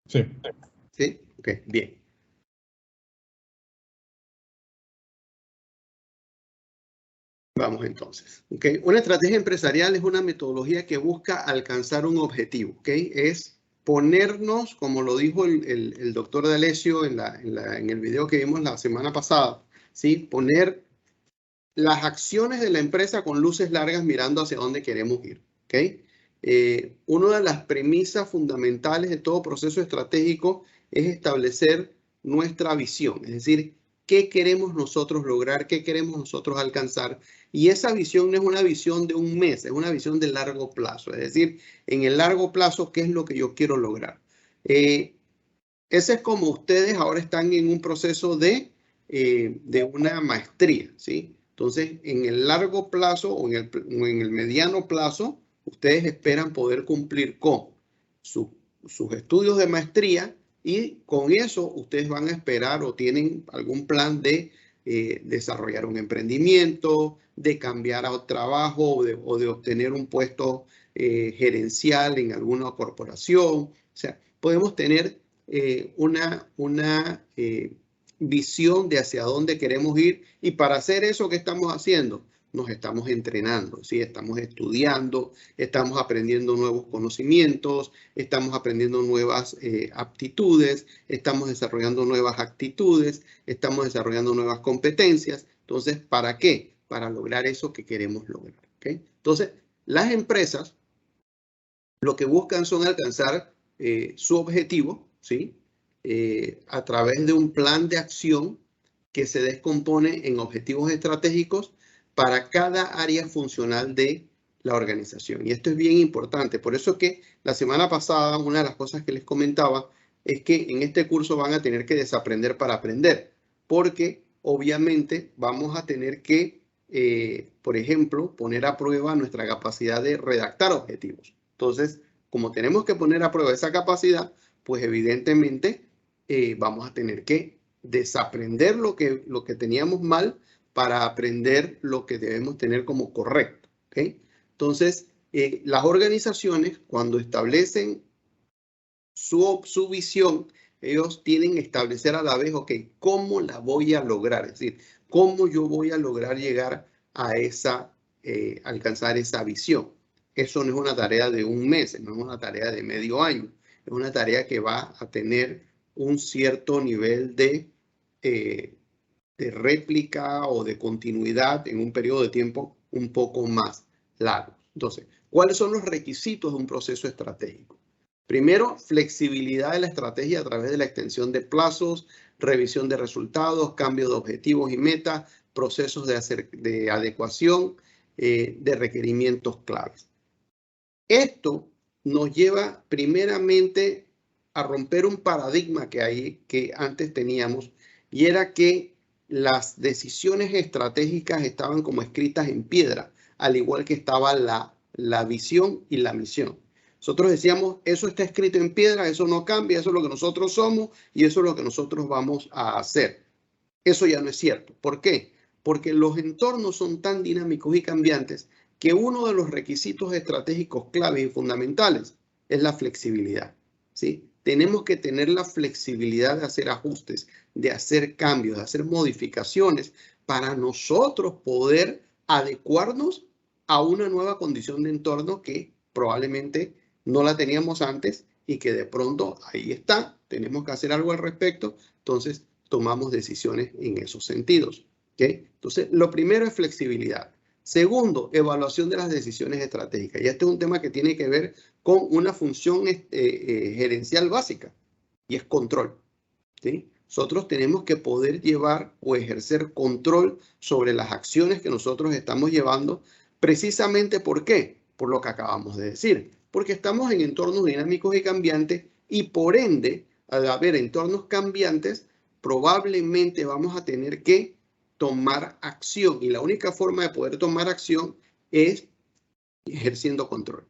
Sí. ¿Sí? Ok, bien. Vamos entonces. ¿Okay? Una estrategia empresarial es una metodología que busca alcanzar un objetivo. ¿Okay? Es ponernos, como lo dijo el doctor D'Alessio en el video que vimos la semana pasada, ¿sí? Poner las acciones de la empresa con luces largas mirando hacia dónde queremos ir. ¿Okay? Una de las premisas fundamentales de todo proceso estratégico es establecer nuestra visión, es decir, qué queremos nosotros lograr, qué queremos nosotros alcanzar. Y esa visión no es una visión de un mes, es una visión de largo plazo, es decir, en el largo plazo, ¿qué es lo que yo quiero lograr? Ese es como ustedes ahora están en un proceso de una maestría, ¿sí? Entonces, en el largo plazo o en el mediano plazo, ustedes esperan poder cumplir con sus estudios de maestría y con eso ustedes van a esperar o tienen algún plan de desarrollar un emprendimiento, de cambiar a trabajo o de obtener un puesto gerencial en alguna corporación. O sea, podemos tener una visión de hacia dónde queremos ir y para hacer eso, ¿qué estamos haciendo? Nos estamos entrenando, ¿sí? Estamos estudiando, estamos aprendiendo nuevos conocimientos, estamos aprendiendo nuevas aptitudes, estamos desarrollando nuevas actitudes, estamos desarrollando nuevas competencias. Entonces, ¿para qué? Para lograr eso que queremos lograr. ¿Okay? Entonces, las empresas lo que buscan son alcanzar su objetivo, ¿sí? A través de un plan de acción que se descompone en objetivos estratégicos para cada área funcional de la organización. Y esto es bien importante. Por eso que la semana pasada, una de las cosas que les comentaba es que en este curso van a tener que desaprender para aprender, porque obviamente vamos a tener que, por ejemplo, poner a prueba nuestra capacidad de redactar objetivos. Entonces, como tenemos que poner a prueba esa capacidad, pues evidentemente vamos a tener que desaprender lo que teníamos mal para aprender lo que debemos tener como correcto. ¿Okay? Entonces, las organizaciones cuando establecen su visión, ellos tienen que establecer a la vez, ok, ¿cómo la voy a lograr? Es decir, ¿cómo yo voy a lograr llegar a alcanzar esa visión? Eso no es una tarea de un mes, no es una tarea de medio año, es una tarea que va a tener un cierto nivel de réplica o de continuidad en un periodo de tiempo un poco más largo. Entonces, ¿cuáles son los requisitos de un proceso estratégico? Primero, flexibilidad de la estrategia a través de la extensión de plazos, revisión de resultados, cambio de objetivos y metas, procesos de adecuación, de requerimientos claves. Esto nos lleva primeramente a romper un paradigma que antes teníamos, y era que las decisiones estratégicas estaban como escritas en piedra, al igual que estaba la visión y la misión. Nosotros decíamos, eso está escrito en piedra, eso no cambia, eso es lo que nosotros somos y eso es lo que nosotros vamos a hacer. Eso ya no es cierto. ¿Por qué? Porque los entornos son tan dinámicos y cambiantes que uno de los requisitos estratégicos claves y fundamentales es la flexibilidad. ¿Sí? Tenemos que tener la flexibilidad de hacer ajustes, de hacer cambios, de hacer modificaciones para nosotros poder adecuarnos a una nueva condición de entorno que probablemente no la teníamos antes y que de pronto ahí está. Tenemos que hacer algo al respecto. Entonces, tomamos decisiones en esos sentidos. ¿Okay? Entonces, lo primero es flexibilidad. Segundo, evaluación de las decisiones estratégicas. Y este es un tema que tiene que ver con una función gerencial básica y es control. ¿Sí? Nosotros tenemos que poder llevar o ejercer control sobre las acciones que nosotros estamos llevando, precisamente ¿por qué? Por lo que acabamos de decir. Porque estamos en entornos dinámicos y cambiantes y por ende, al haber entornos cambiantes, probablemente vamos a tener que tomar acción y la única forma de poder tomar acción es ejerciendo control.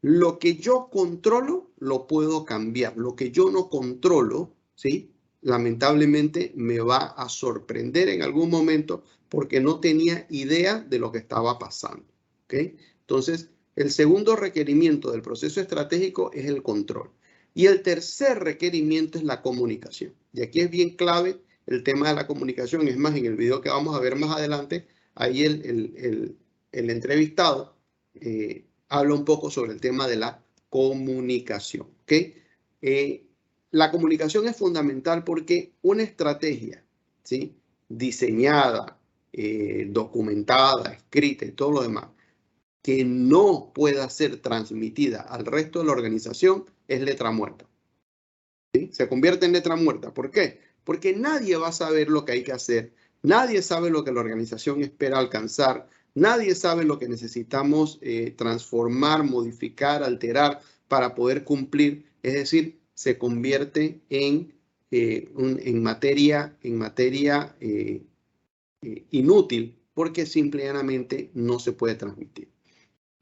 Lo que yo controlo lo puedo cambiar. Lo que yo no controlo, ¿sí? Lamentablemente me va a sorprender en algún momento porque no tenía idea de lo que estaba pasando. ¿Okay? Entonces, el segundo requerimiento del proceso estratégico es el control. Y el tercer requerimiento es la comunicación. Y aquí es bien clave el tema de la comunicación. Es más, en el video que vamos a ver más adelante, ahí el entrevistado habla un poco sobre el tema de la comunicación. ¿Okay? La comunicación es fundamental porque una estrategia, ¿sí?, diseñada, documentada, escrita y todo lo demás, que no pueda ser transmitida al resto de la organización es letra muerta. ¿Sí? Se convierte en letra muerta. ¿Por qué? Porque nadie va a saber lo que hay que hacer, nadie sabe lo que la organización espera alcanzar, nadie sabe lo que necesitamos transformar, modificar, alterar para poder cumplir. Es decir, se convierte en materia inútil porque simplemente no se puede transmitir.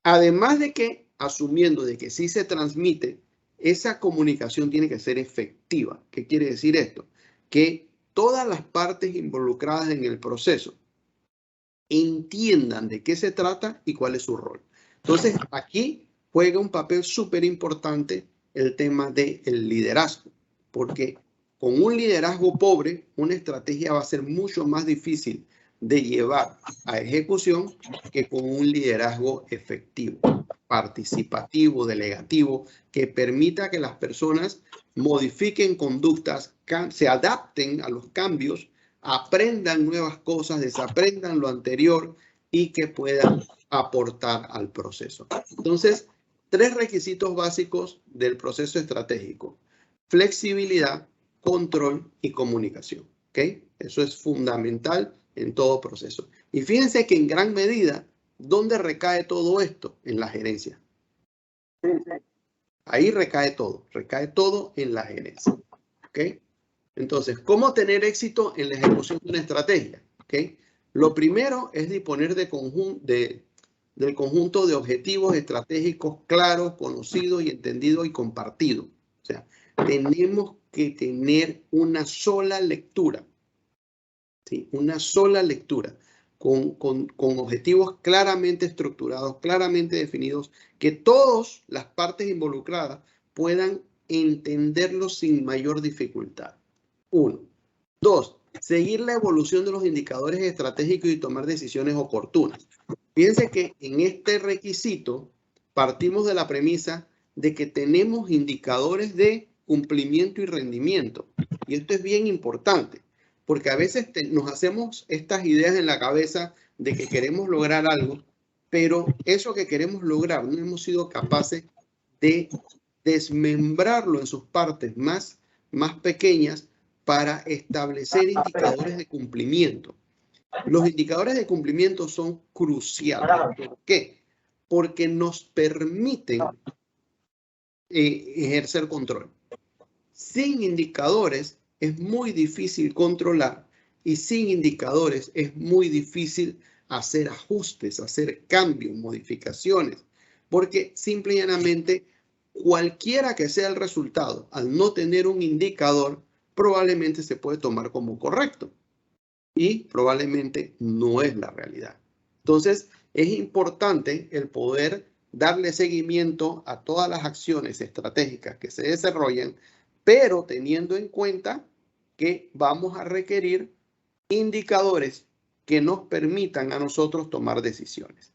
Además de que, asumiendo de que sí se transmite, esa comunicación tiene que ser efectiva. ¿Qué quiere decir esto? Que todas las partes involucradas en el proceso entiendan de qué se trata y cuál es su rol. Entonces, aquí juega un papel súper importante el tema del liderazgo, porque con un liderazgo pobre, una estrategia va a ser mucho más difícil de llevar a ejecución que con un liderazgo efectivo, participativo, delegativo, que permita que las personas modifiquen conductas, se adapten a los cambios, aprendan nuevas cosas, desaprendan lo anterior y que puedan aportar al proceso. Entonces, 3 requisitos básicos del proceso estratégico: flexibilidad, control y comunicación. ¿Okay? Eso es fundamental en todo proceso. Y fíjense que en gran medida, ¿dónde recae todo esto? En la gerencia. Ahí recae todo en la gerencia. ¿Okay? Entonces, ¿cómo tener éxito en la ejecución de una estrategia? ¿Okay? Lo primero es disponer del conjunto de objetivos estratégicos claros, conocidos y entendidos y compartidos. O sea, tenemos que tener una sola lectura, ¿sí? Una sola lectura con objetivos claramente estructurados, claramente definidos, que todas las partes involucradas puedan entenderlos sin mayor dificultad. 1. 2. Seguir la evolución de los indicadores estratégicos y tomar decisiones oportunas. Fíjense que en este requisito partimos de la premisa de que tenemos indicadores de cumplimiento y rendimiento. Y esto es bien importante, porque a veces nos hacemos estas ideas en la cabeza de que queremos lograr algo, pero eso que queremos lograr no hemos sido capaces de desmembrarlo en sus partes más pequeñas para establecer indicadores de cumplimiento. Los indicadores de cumplimiento son cruciales. ¿Por qué? Porque nos permiten ejercer control. Sin indicadores es muy difícil controlar y sin indicadores es muy difícil hacer ajustes, hacer cambios, modificaciones, porque simple y llanamente cualquiera que sea el resultado, al no tener un indicador, probablemente se puede tomar como correcto y probablemente no es la realidad. Entonces, es importante el poder darle seguimiento a todas las acciones estratégicas que se desarrollan, pero teniendo en cuenta que vamos a requerir indicadores que nos permitan a nosotros tomar decisiones.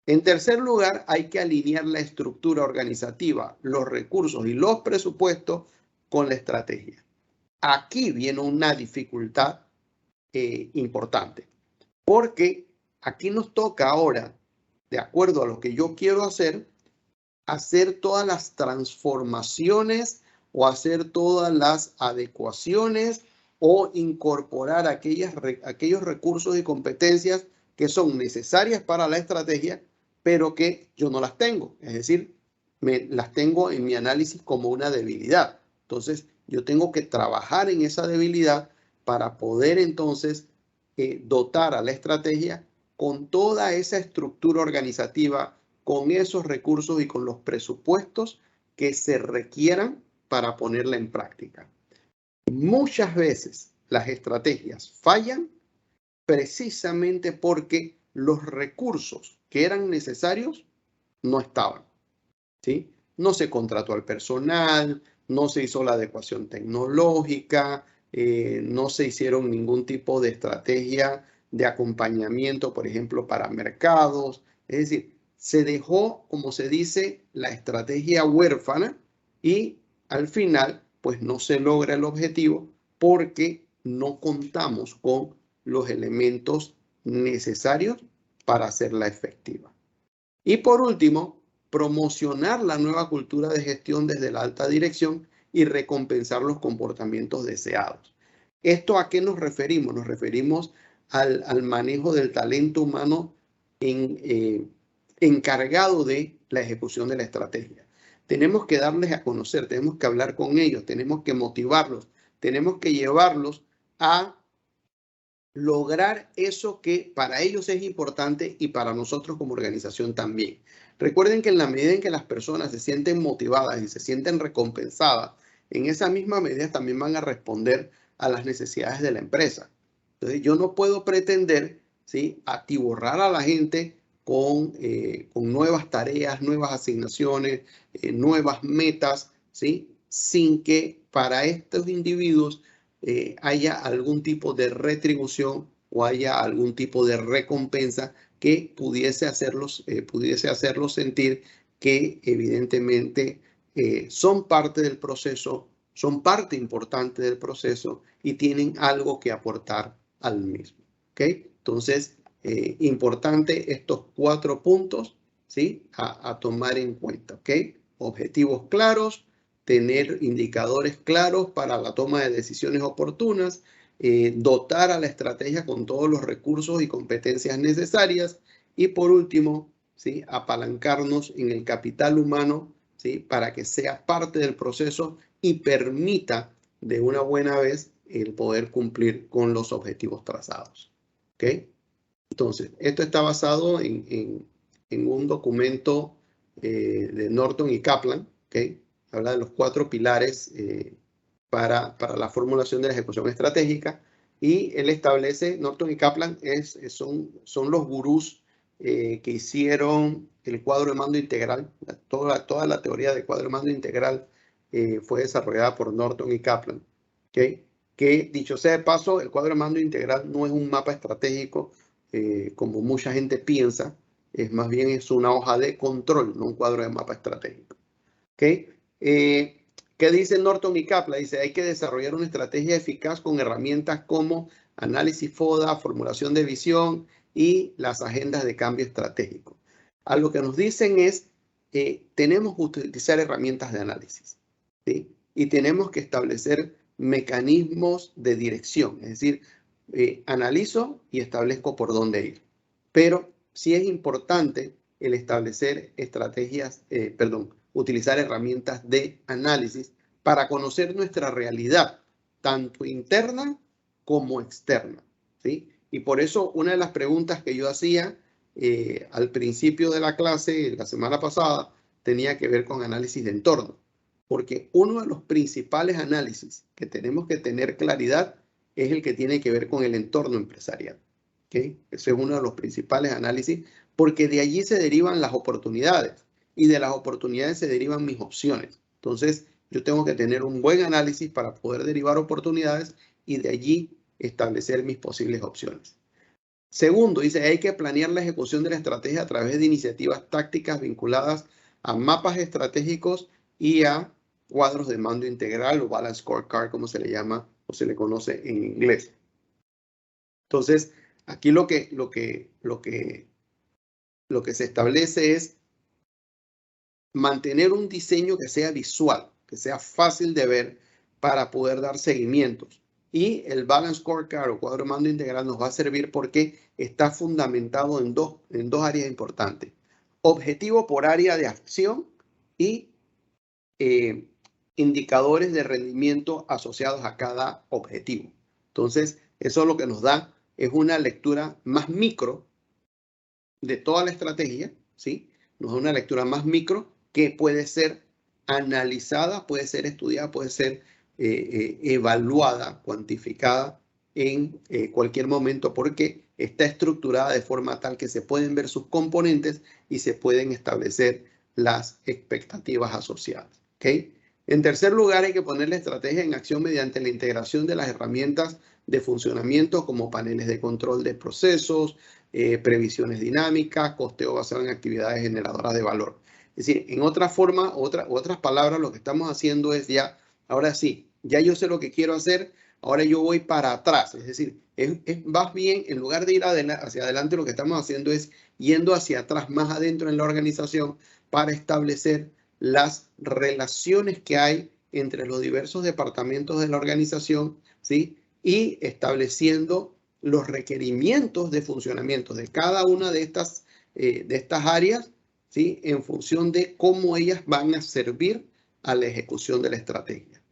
En tercer lugar, hay que alinear la estructura organizativa, los recursos y los presupuestos con la estrategia. Aquí viene una dificultad importante, porque aquí nos toca ahora, de acuerdo a lo que yo quiero hacer todas las transformaciones o hacer todas las adecuaciones o incorporar aquellos recursos y competencias que son necesarias para la estrategia, pero que yo no las tengo. Es decir, las tengo en mi análisis como una debilidad. Entonces, yo tengo que trabajar en esa debilidad para poder entonces dotar a la estrategia con toda esa estructura organizativa, con esos recursos y con los presupuestos que se requieran para ponerla en práctica. Muchas veces las estrategias fallan precisamente porque los recursos que eran necesarios no estaban, ¿sí? No se contrató al personal, no se hizo la adecuación tecnológica, no se hicieron ningún tipo de estrategia de acompañamiento, por ejemplo, para mercados. Es decir, se dejó, como se dice, la estrategia huérfana y al final, pues no se logra el objetivo porque no contamos con los elementos necesarios para hacerla efectiva. Y por último, promocionar la nueva cultura de gestión desde la alta dirección y recompensar los comportamientos deseados. ¿Esto a qué nos referimos? Nos referimos al manejo del talento humano encargado de la ejecución de la estrategia. Tenemos que darles a conocer, tenemos que hablar con ellos, tenemos que motivarlos, tenemos que llevarlos a lograr eso que para ellos es importante y para nosotros como organización también. Recuerden que en la medida en que las personas se sienten motivadas y se sienten recompensadas, en esa misma medida también van a responder a las necesidades de la empresa. Entonces, yo no puedo pretender, ¿sí?, atiborrar a la gente con nuevas tareas, nuevas asignaciones, nuevas metas, ¿sí?, sin que para estos individuos haya algún tipo de retribución o haya algún tipo de recompensa que pudiese hacerlos sentir que evidentemente son parte del proceso, son parte importante del proceso y tienen algo que aportar al mismo. ¿Ok? Entonces, importante estos 4 puntos, ¿sí?, a tomar en cuenta. ¿Ok? Objetivos claros, tener indicadores claros para la toma de decisiones oportunas, dotar a la estrategia con todos los recursos y competencias necesarias y por último, ¿sí?, apalancarnos en el capital humano, ¿sí?, para que sea parte del proceso y permita de una buena vez el poder cumplir con los objetivos trazados. ¿Ok? Entonces, esto está basado en un documento de Norton y Kaplan, ¿ok? Habla de los 4 pilares para la formulación de la ejecución estratégica y él establece, Norton y Kaplan son los gurús que hicieron el cuadro de mando integral. Toda la teoría del cuadro de mando integral fue desarrollada por Norton y Kaplan, ¿ok? Que dicho sea de paso, el cuadro de mando integral no es un mapa estratégico como mucha gente piensa, más bien es una hoja de control, no un cuadro de mapa estratégico. ¿Okay? ¿Qué dice Norton y Kaplan? Dice, hay que desarrollar una estrategia eficaz con herramientas como análisis FODA, formulación de visión y las agendas de cambio estratégico. A lo que nos dicen es, tenemos que utilizar herramientas de análisis, ¿sí? Y tenemos que establecer mecanismos de dirección, es decir, analizo y establezco por dónde ir. Pero sí es importante el establecer estrategias, utilizar herramientas de análisis para conocer nuestra realidad, tanto interna como externa, ¿sí? Y por eso una de las preguntas que yo hacía al principio de la clase, la semana pasada, tenía que ver con análisis de entorno, porque uno de los principales análisis que tenemos que tener claridad es el que tiene que ver con el entorno empresarial. ¿Okay? Ese es uno de los principales análisis, porque de allí se derivan las oportunidades y de las oportunidades se derivan mis opciones. Entonces, yo tengo que tener un buen análisis para poder derivar oportunidades y de allí establecer mis posibles opciones. Segundo, dice, hay que planear la ejecución de la estrategia a través de iniciativas tácticas vinculadas a mapas estratégicos y a cuadros de mando integral o balance scorecard, como se le llama o se le conoce en inglés. Entonces, aquí lo que se establece es mantener un diseño que sea visual, que sea fácil de ver para poder dar seguimientos. Y el Balance Scorecard o cuadro de mando integral nos va a servir porque está fundamentado en dos áreas importantes. Objetivo por área de acción y indicadores de rendimiento asociados a cada objetivo. Entonces, eso lo que nos da es una lectura más micro de toda la estrategia, ¿sí? Nos da una lectura más micro que puede ser analizada, puede ser estudiada, puede ser evaluada, cuantificada en cualquier momento porque está estructurada de forma tal que se pueden ver sus componentes y se pueden establecer las expectativas asociadas. ¿Okay? En tercer lugar, hay que poner la estrategia en acción mediante la integración de las herramientas de funcionamiento como paneles de control de procesos, previsiones dinámicas, costeo basado en actividades generadoras de valor. Es decir, en otra forma, otras palabras, lo que estamos haciendo es ya, ahora sí, ya yo sé lo que quiero hacer, ahora yo voy para atrás. Es decir, más bien, en lugar de ir hacia adelante, lo que estamos haciendo es yendo hacia atrás, más adentro en la organización, para establecer las relaciones que hay entre los diversos departamentos de la organización, ¿sí? Y estableciendo los requerimientos de funcionamiento de cada una de estas áreas, ¿sí? En función de cómo ellas van a servir a la ejecución de la estrategia.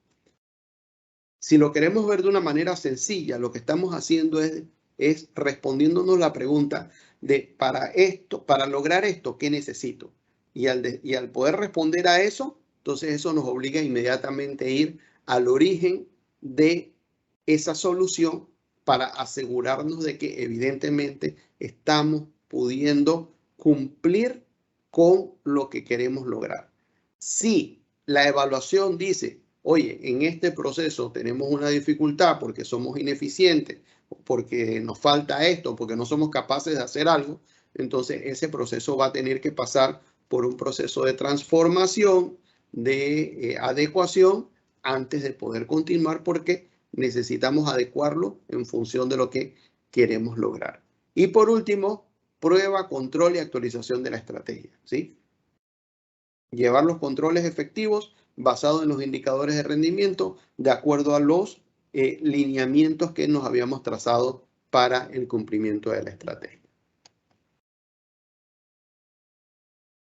Si lo queremos ver de una manera sencilla, lo que estamos haciendo es respondiéndonos la pregunta de para lograr esto, ¿qué necesito? Y al poder responder a eso, entonces eso nos obliga inmediatamente a ir al origen de esa solución para asegurarnos de que evidentemente estamos pudiendo cumplir con lo que queremos lograr. Si la evaluación dice, oye, en este proceso tenemos una dificultad porque somos ineficientes, porque nos falta esto, porque no somos capaces de hacer algo, entonces ese proceso va a tener que pasar por un proceso de transformación, de adecuación, antes de poder continuar, porque necesitamos adecuarlo en función de lo que queremos lograr. Y por último, prueba, control y actualización de la estrategia, ¿sí? Llevar los controles efectivos basados en los indicadores de rendimiento de acuerdo a los lineamientos que nos habíamos trazado para el cumplimiento de la estrategia.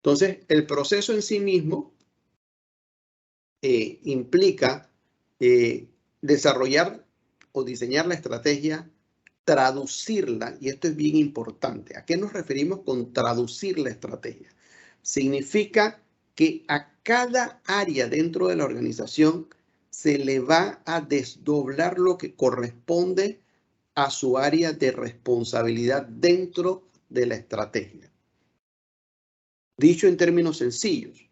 Entonces, el proceso en sí mismo implica desarrollar o diseñar la estrategia, traducirla, y esto es bien importante. ¿A qué nos referimos con traducir la estrategia? Significa que a cada área dentro de la organización se le va a desdoblar lo que corresponde a su área de responsabilidad dentro de la estrategia. Dicho en términos sencillos,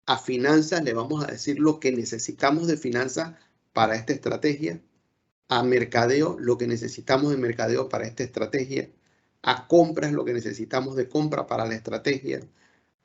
a finanzas le vamos a decir lo que necesitamos de finanzas para esta estrategia, a mercadeo lo que necesitamos de mercadeo para esta estrategia, a compras lo que necesitamos de compra para la estrategia,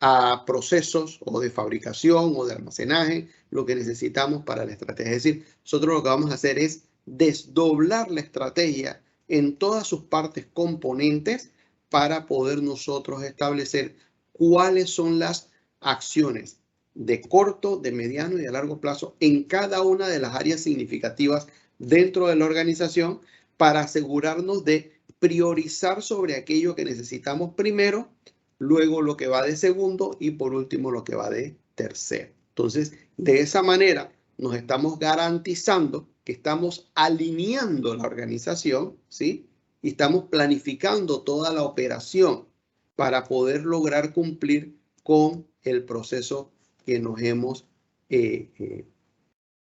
a procesos o de fabricación o de almacenaje lo que necesitamos para la estrategia. Es decir, nosotros lo que vamos a hacer es desdoblar la estrategia en todas sus partes componentes para poder nosotros establecer cuáles son las acciones de corto, de mediano y de largo plazo en cada una de las áreas significativas dentro de la organización para asegurarnos de priorizar sobre aquello que necesitamos primero, luego lo que va de segundo y por último lo que va de tercero. Entonces, de esa manera nos estamos garantizando que estamos alineando la organización, ¿sí? Y estamos planificando toda la operación para poder lograr cumplir con el proceso que nos hemos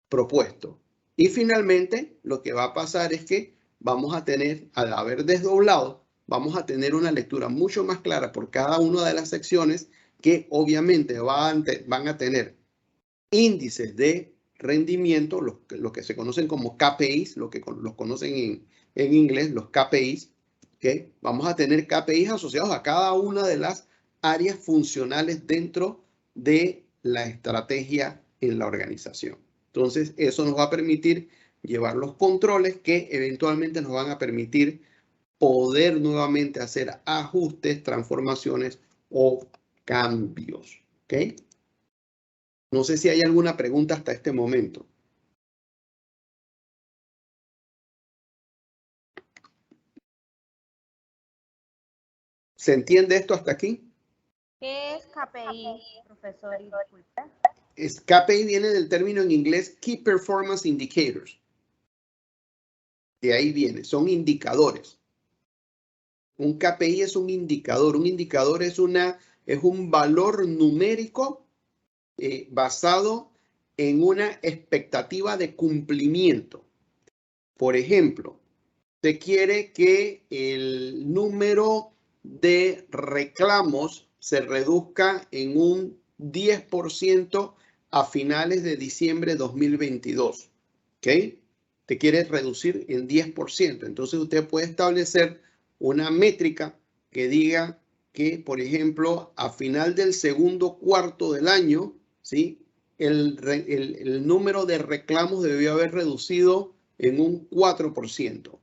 propuesto. Y finalmente, lo que va a pasar es que vamos a tener, al haber desdoblado, vamos a tener una lectura mucho más clara por cada una de las secciones que obviamente van a tener índices de rendimiento, lo que se conocen como KPIs, los conocen en inglés, los KPIs, ¿okay? Vamos a tener KPIs asociados a cada una de las áreas funcionales dentro de la estrategia en la organización. Entonces, eso nos va a permitir llevar los controles que eventualmente nos van a permitir poder nuevamente hacer ajustes, transformaciones o cambios. ¿Ok? No sé si hay alguna pregunta hasta este momento. ¿Se entiende esto hasta aquí? ¿Qué es KPI, profesor? Disculpe. KPI viene del término en inglés Key Performance Indicators. De ahí viene, son indicadores. Un KPI es un indicador. Un indicador es un valor numérico basado en una expectativa de cumplimiento. Por ejemplo, usted quiere que el número de reclamos se reduzca en un 10% a finales de diciembre de 2022. ¿Ok? Te quieres reducir en 10%. Entonces usted puede establecer una métrica que diga que, por ejemplo, a final del segundo cuarto del año, ¿sí? El número de reclamos debió haber reducido en un 4%.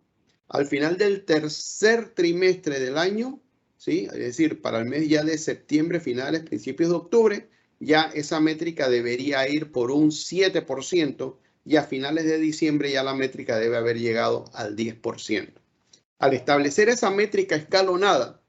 Al final del tercer trimestre del año, ¿sí? Es decir, para el mes ya de septiembre, finales, principios de octubre, ya esa métrica debería ir por un 7% y a finales de diciembre ya la métrica debe haber llegado al 10%. Al establecer esa métrica escalonada,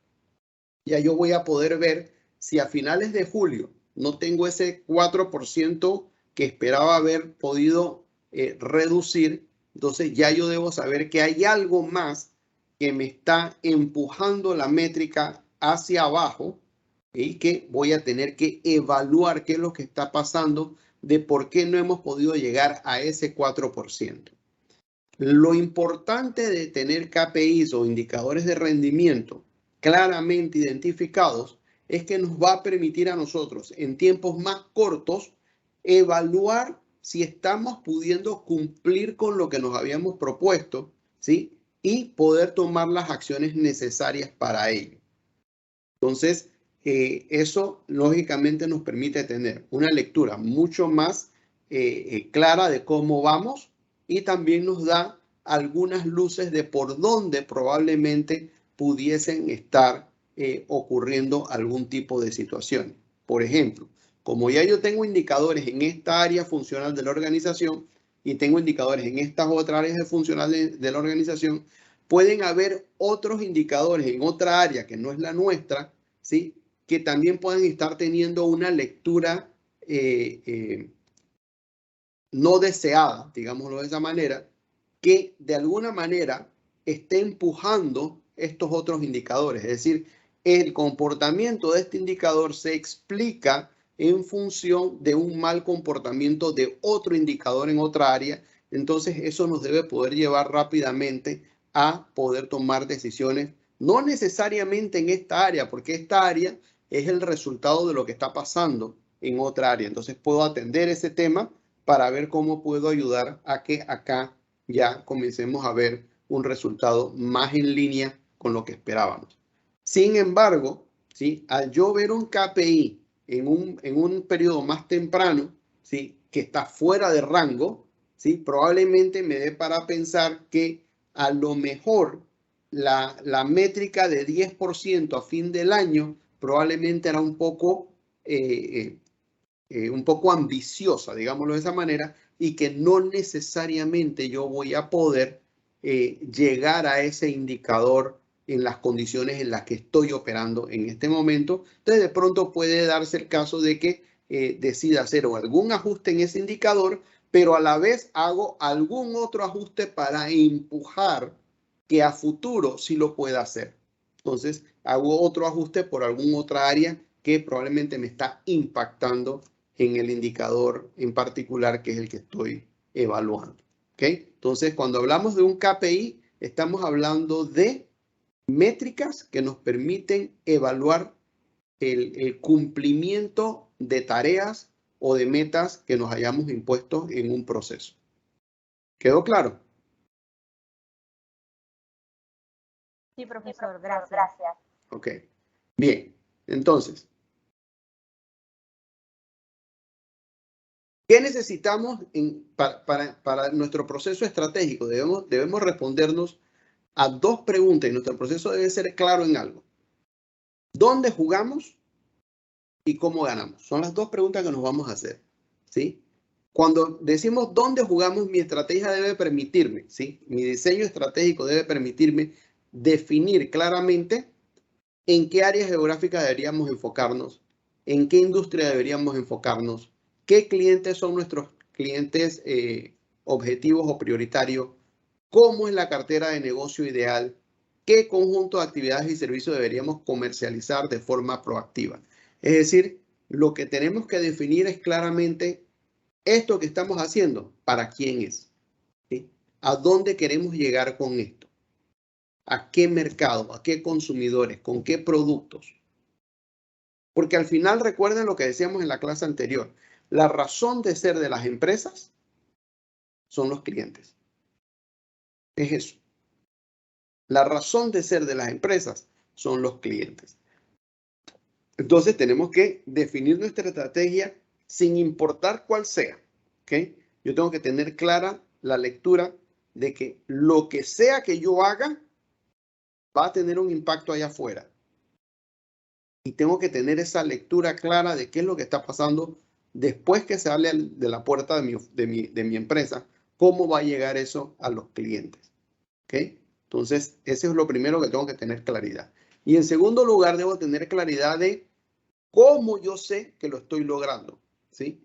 ya yo voy a poder ver si a finales de julio no tengo ese 4% que esperaba haber podido reducir, entonces ya yo debo saber que hay algo más que me está empujando la métrica hacia abajo y que voy a tener que evaluar qué es lo que está pasando de por qué no hemos podido llegar a ese 4%. Lo importante de tener KPIs o indicadores de rendimiento claramente identificados es que nos va a permitir a nosotros en tiempos más cortos evaluar si estamos pudiendo cumplir con lo que nos habíamos propuesto, ¿sí? Y poder tomar las acciones necesarias para ello. Entonces, eso lógicamente nos permite tener una lectura mucho más clara de cómo vamos y también nos da algunas luces de por dónde probablemente pudiesen estar ocurriendo algún tipo de situación. Por ejemplo, como ya yo tengo indicadores en esta área funcional de la organización y tengo indicadores en estas otras áreas funcionales de la organización, pueden haber otros indicadores en otra área que no es la nuestra, ¿sí? Que también pueden estar teniendo una lectura no deseada, digámoslo de esa manera, que de alguna manera esté empujando estos otros indicadores. Es decir, el comportamiento de este indicador se explica en función de un mal comportamiento de otro indicador en otra área. Entonces, eso nos debe poder llevar rápidamente a poder tomar decisiones, no necesariamente en esta área, porque esta área es el resultado de lo que está pasando en otra área. Entonces, puedo atender ese tema para ver cómo puedo ayudar a que acá ya comencemos a ver un resultado más en línea con lo que esperábamos. Sin embargo, ¿sí? Al yo ver un KPI en un periodo más temprano, ¿sí? Que está fuera de rango, ¿sí? Probablemente me dé para pensar que a lo mejor la métrica de 10% a fin del año probablemente era un poco ambiciosa, digámoslo de esa manera, y que no necesariamente yo voy a poder llegar a ese indicador en las condiciones en las que estoy operando en este momento. Entonces, de pronto puede darse el caso de que decida hacer algún ajuste en ese indicador, pero a la vez hago algún otro ajuste para empujar que a futuro sí lo pueda hacer. Entonces, hago otro ajuste por alguna otra área que probablemente me está impactando en el indicador en particular que es el que estoy evaluando. ¿Ok? Entonces, cuando hablamos de un KPI, estamos hablando de métricas que nos permiten evaluar el cumplimiento de tareas o de metas que nos hayamos impuesto en un proceso. ¿Quedó claro? Sí, profesor, gracias. Ok. Bien. Entonces, ¿qué necesitamos para nuestro proceso estratégico? Debemos respondernos a dos preguntas y nuestro proceso debe ser claro en algo. ¿Dónde jugamos y cómo ganamos? Son las dos preguntas que nos vamos a hacer, ¿sí? Cuando decimos dónde jugamos, mi estrategia debe permitirme, ¿sí? Mi diseño estratégico debe permitirme definir claramente en qué áreas geográficas deberíamos enfocarnos, en qué industria deberíamos enfocarnos, qué clientes son nuestros clientes objetivos o prioritarios, cómo es la cartera de negocio ideal, qué conjunto de actividades y servicios deberíamos comercializar de forma proactiva. Es decir, lo que tenemos que definir es claramente esto que estamos haciendo, ¿para quién es? ¿Sí? ¿A dónde queremos llegar con esto? ¿A qué mercado? ¿A qué consumidores? ¿Con qué productos? Porque al final recuerden lo que decíamos en la clase anterior. La razón de ser de las empresas son los clientes. Es eso. La razón de ser de las empresas son los clientes. Entonces tenemos que definir nuestra estrategia sin importar cuál sea. ¿Okay? Yo tengo que tener clara la lectura de que lo que sea que yo haga va a tener un impacto allá afuera. Y tengo que tener esa lectura clara de qué es lo que está pasando después que se sale de la puerta de mi empresa, cómo va a llegar eso a los clientes. ¿Okay? Entonces, eso es lo primero que tengo que tener claridad. Y en segundo lugar, debo tener claridad de cómo yo sé que lo estoy logrando. ¿Sí?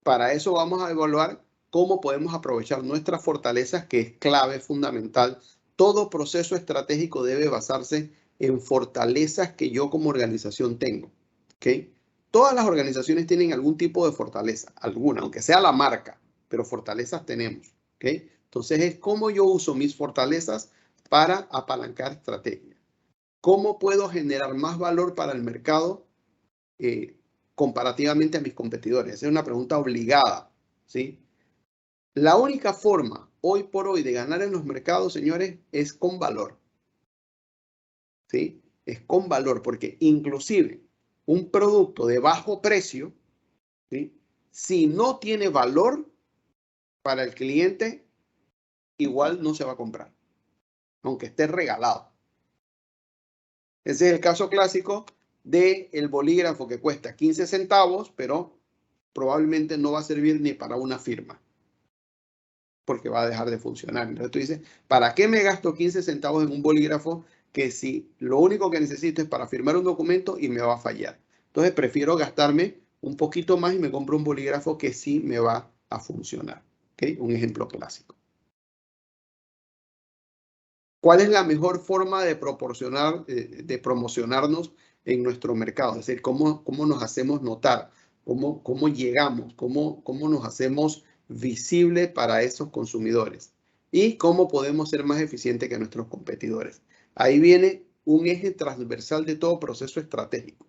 Para eso vamos a evaluar cómo podemos aprovechar nuestras fortalezas, que es clave, fundamental. Todo proceso estratégico debe basarse en fortalezas que yo como organización tengo. ¿Okay? Todas las organizaciones tienen algún tipo de fortaleza, alguna, aunque sea la marca, pero fortalezas tenemos. ¿Okay? Entonces es cómo yo uso mis fortalezas para apalancar estrategias. ¿Cómo puedo generar más valor para el mercado comparativamente a mis competidores? Esa es una pregunta obligada, ¿sí? La única forma hoy por hoy de ganar en los mercados, señores, es con valor, ¿sí? Es con valor, porque inclusive un producto de bajo precio, ¿sí? Si no tiene valor para el cliente, igual no se va a comprar, aunque esté regalado. Ese es el caso clásico del bolígrafo que cuesta 15 centavos, pero probablemente no va a servir ni para una firma, porque va a dejar de funcionar. Entonces tú dices, ¿para qué me gasto 15 centavos en un bolígrafo que si lo único que necesito es para firmar un documento y me va a fallar? Entonces prefiero gastarme un poquito más y me compro un bolígrafo que sí me va a funcionar. ¿Okay? Un ejemplo clásico. ¿Cuál es la mejor forma de promocionarnos en nuestro mercado? Es decir, cómo nos hacemos notar, cómo llegamos, cómo nos hacemos visibles para esos consumidores y cómo podemos ser más eficientes que nuestros competidores. Ahí viene un eje transversal de todo proceso estratégico,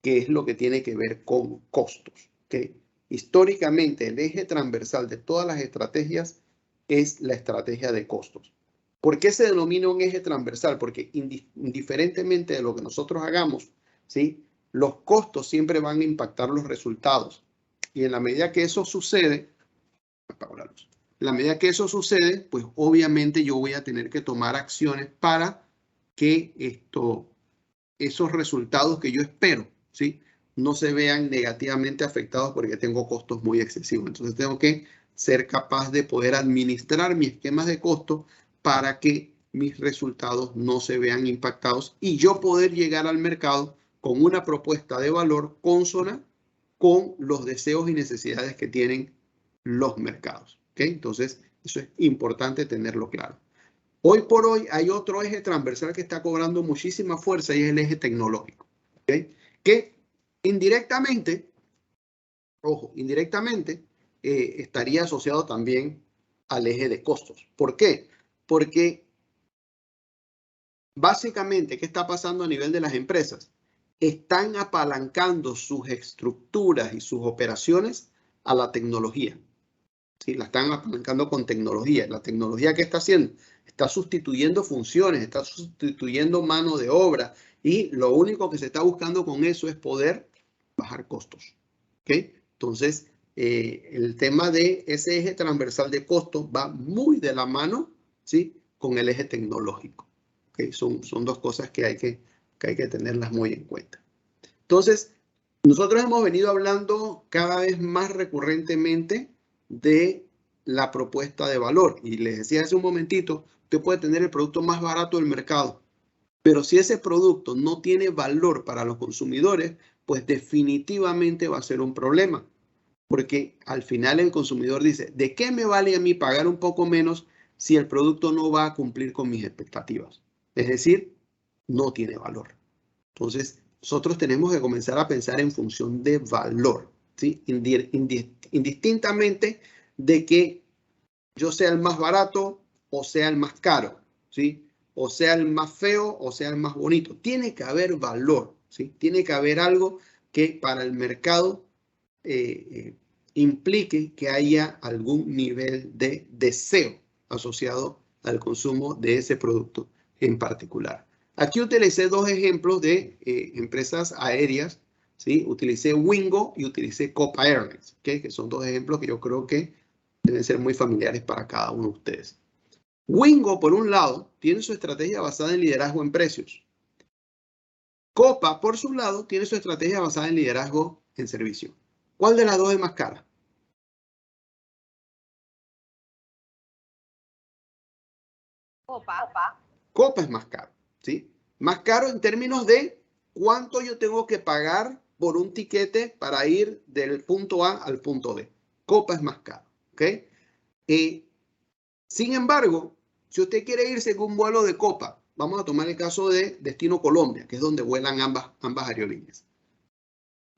que es lo que tiene que ver con costos. ¿Okay? Históricamente, el eje transversal de todas las estrategias es la estrategia de costos. ¿Por qué se denomina un eje transversal? Porque indiferentemente de lo que nosotros hagamos, ¿sí? Los costos siempre van a impactar los resultados. Y en la medida que eso sucede, apago la luz. En la medida que eso sucede, pues obviamente yo voy a tener que tomar acciones para que esos resultados que yo espero, ¿sí? No se vean negativamente afectados porque tengo costos muy excesivos. Entonces tengo que ser capaz de poder administrar mis esquemas de costos para que mis resultados no se vean impactados y yo poder llegar al mercado con una propuesta de valor consona con los deseos y necesidades que tienen los mercados. ¿Okay? Entonces, eso es importante tenerlo claro. Hoy por hoy hay otro eje transversal que está cobrando muchísima fuerza y es el eje tecnológico. ¿Okay? Que indirectamente, ojo, indirectamente estaría asociado también al eje de costos. ¿Por qué? Porque básicamente, ¿qué está pasando a nivel de las empresas? Están apalancando sus estructuras y sus operaciones a la tecnología. ¿Sí? La están apalancando con tecnología. ¿La tecnología qué está haciendo? Está sustituyendo funciones, está sustituyendo mano de obra y lo único que se está buscando con eso es poder bajar costos. ¿Okay? Entonces, el tema de ese eje transversal de costos va muy de la mano, ¿sí? Con el eje tecnológico. ¿Okay? Son dos cosas que hay que tenerlas muy en cuenta. Entonces, nosotros hemos venido hablando cada vez más recurrentemente de la propuesta de valor. Y les decía hace un momentito, usted puede tener el producto más barato del mercado, pero si ese producto no tiene valor para los consumidores, pues definitivamente va a ser un problema. Porque al final el consumidor dice, ¿de qué me vale a mí pagar un poco menos si el producto no va a cumplir con mis expectativas? Es decir, no tiene valor. Entonces, nosotros tenemos que comenzar a pensar en función de valor, ¿sí? Indistintamente de que yo sea el más barato o sea el más caro, ¿sí? O sea el más feo o sea el más bonito. Tiene que haber valor, ¿sí? Tiene que haber algo que para el mercado implique que haya algún nivel de deseo asociado al consumo de ese producto en particular. Aquí utilicé dos ejemplos de empresas aéreas, ¿sí? Utilicé Wingo y utilicé Copa Airlines, ¿okay? Que son dos ejemplos que yo creo que deben ser muy familiares para cada uno de ustedes. Wingo, por un lado, tiene su estrategia basada en liderazgo en precios. Copa, por su lado, tiene su estrategia basada en liderazgo en servicio. ¿Cuál de las dos es más cara? Copa. Copa es más caro, ¿sí? Más caro en términos de cuánto yo tengo que pagar por un tiquete para ir del punto A al punto B. Copa es más caro, ¿ok? Sin embargo, si usted quiere irse con un vuelo de Copa, vamos a tomar el caso de Destino Colombia, que es donde vuelan ambas aerolíneas.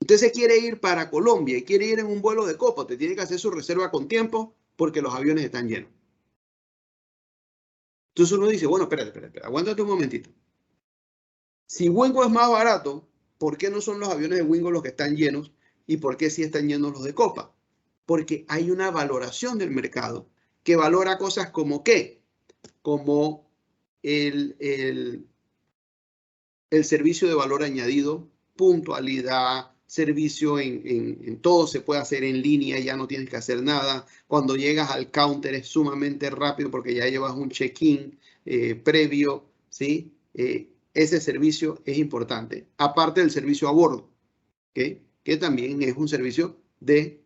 Usted se quiere ir para Colombia y quiere ir en un vuelo de Copa, usted tiene que hacer su reserva con tiempo porque los aviones están llenos. Entonces uno dice, bueno, espérate, aguántate un momentito. Si Wingo es más barato, ¿por qué no son los aviones de Wingo los que están llenos? ¿Y por qué sí están llenos los de Copa? Porque hay una valoración del mercado que valora cosas como ¿qué? Como el servicio de valor añadido, puntualidad, servicio en todo se puede hacer en línea, ya no tienes que hacer nada. Cuando llegas al counter es sumamente rápido porque ya llevas un check-in previo, ¿sí? Ese servicio es importante, aparte del servicio a bordo, ¿okay? Que también es un servicio de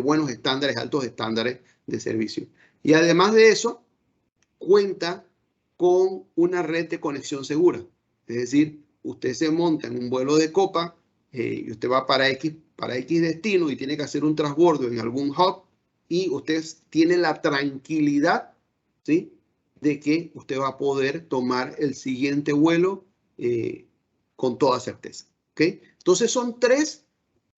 buenos estándares, altos estándares de servicio. Y además de eso, cuenta con una red de conexión segura. Es decir, usted se monta en un vuelo de Copa y usted va para X destino y tiene que hacer un transbordo en algún hub y usted tiene la tranquilidad, ¿sí?, de que usted va a poder tomar el siguiente vuelo con toda certeza. ¿Okay? Entonces son tres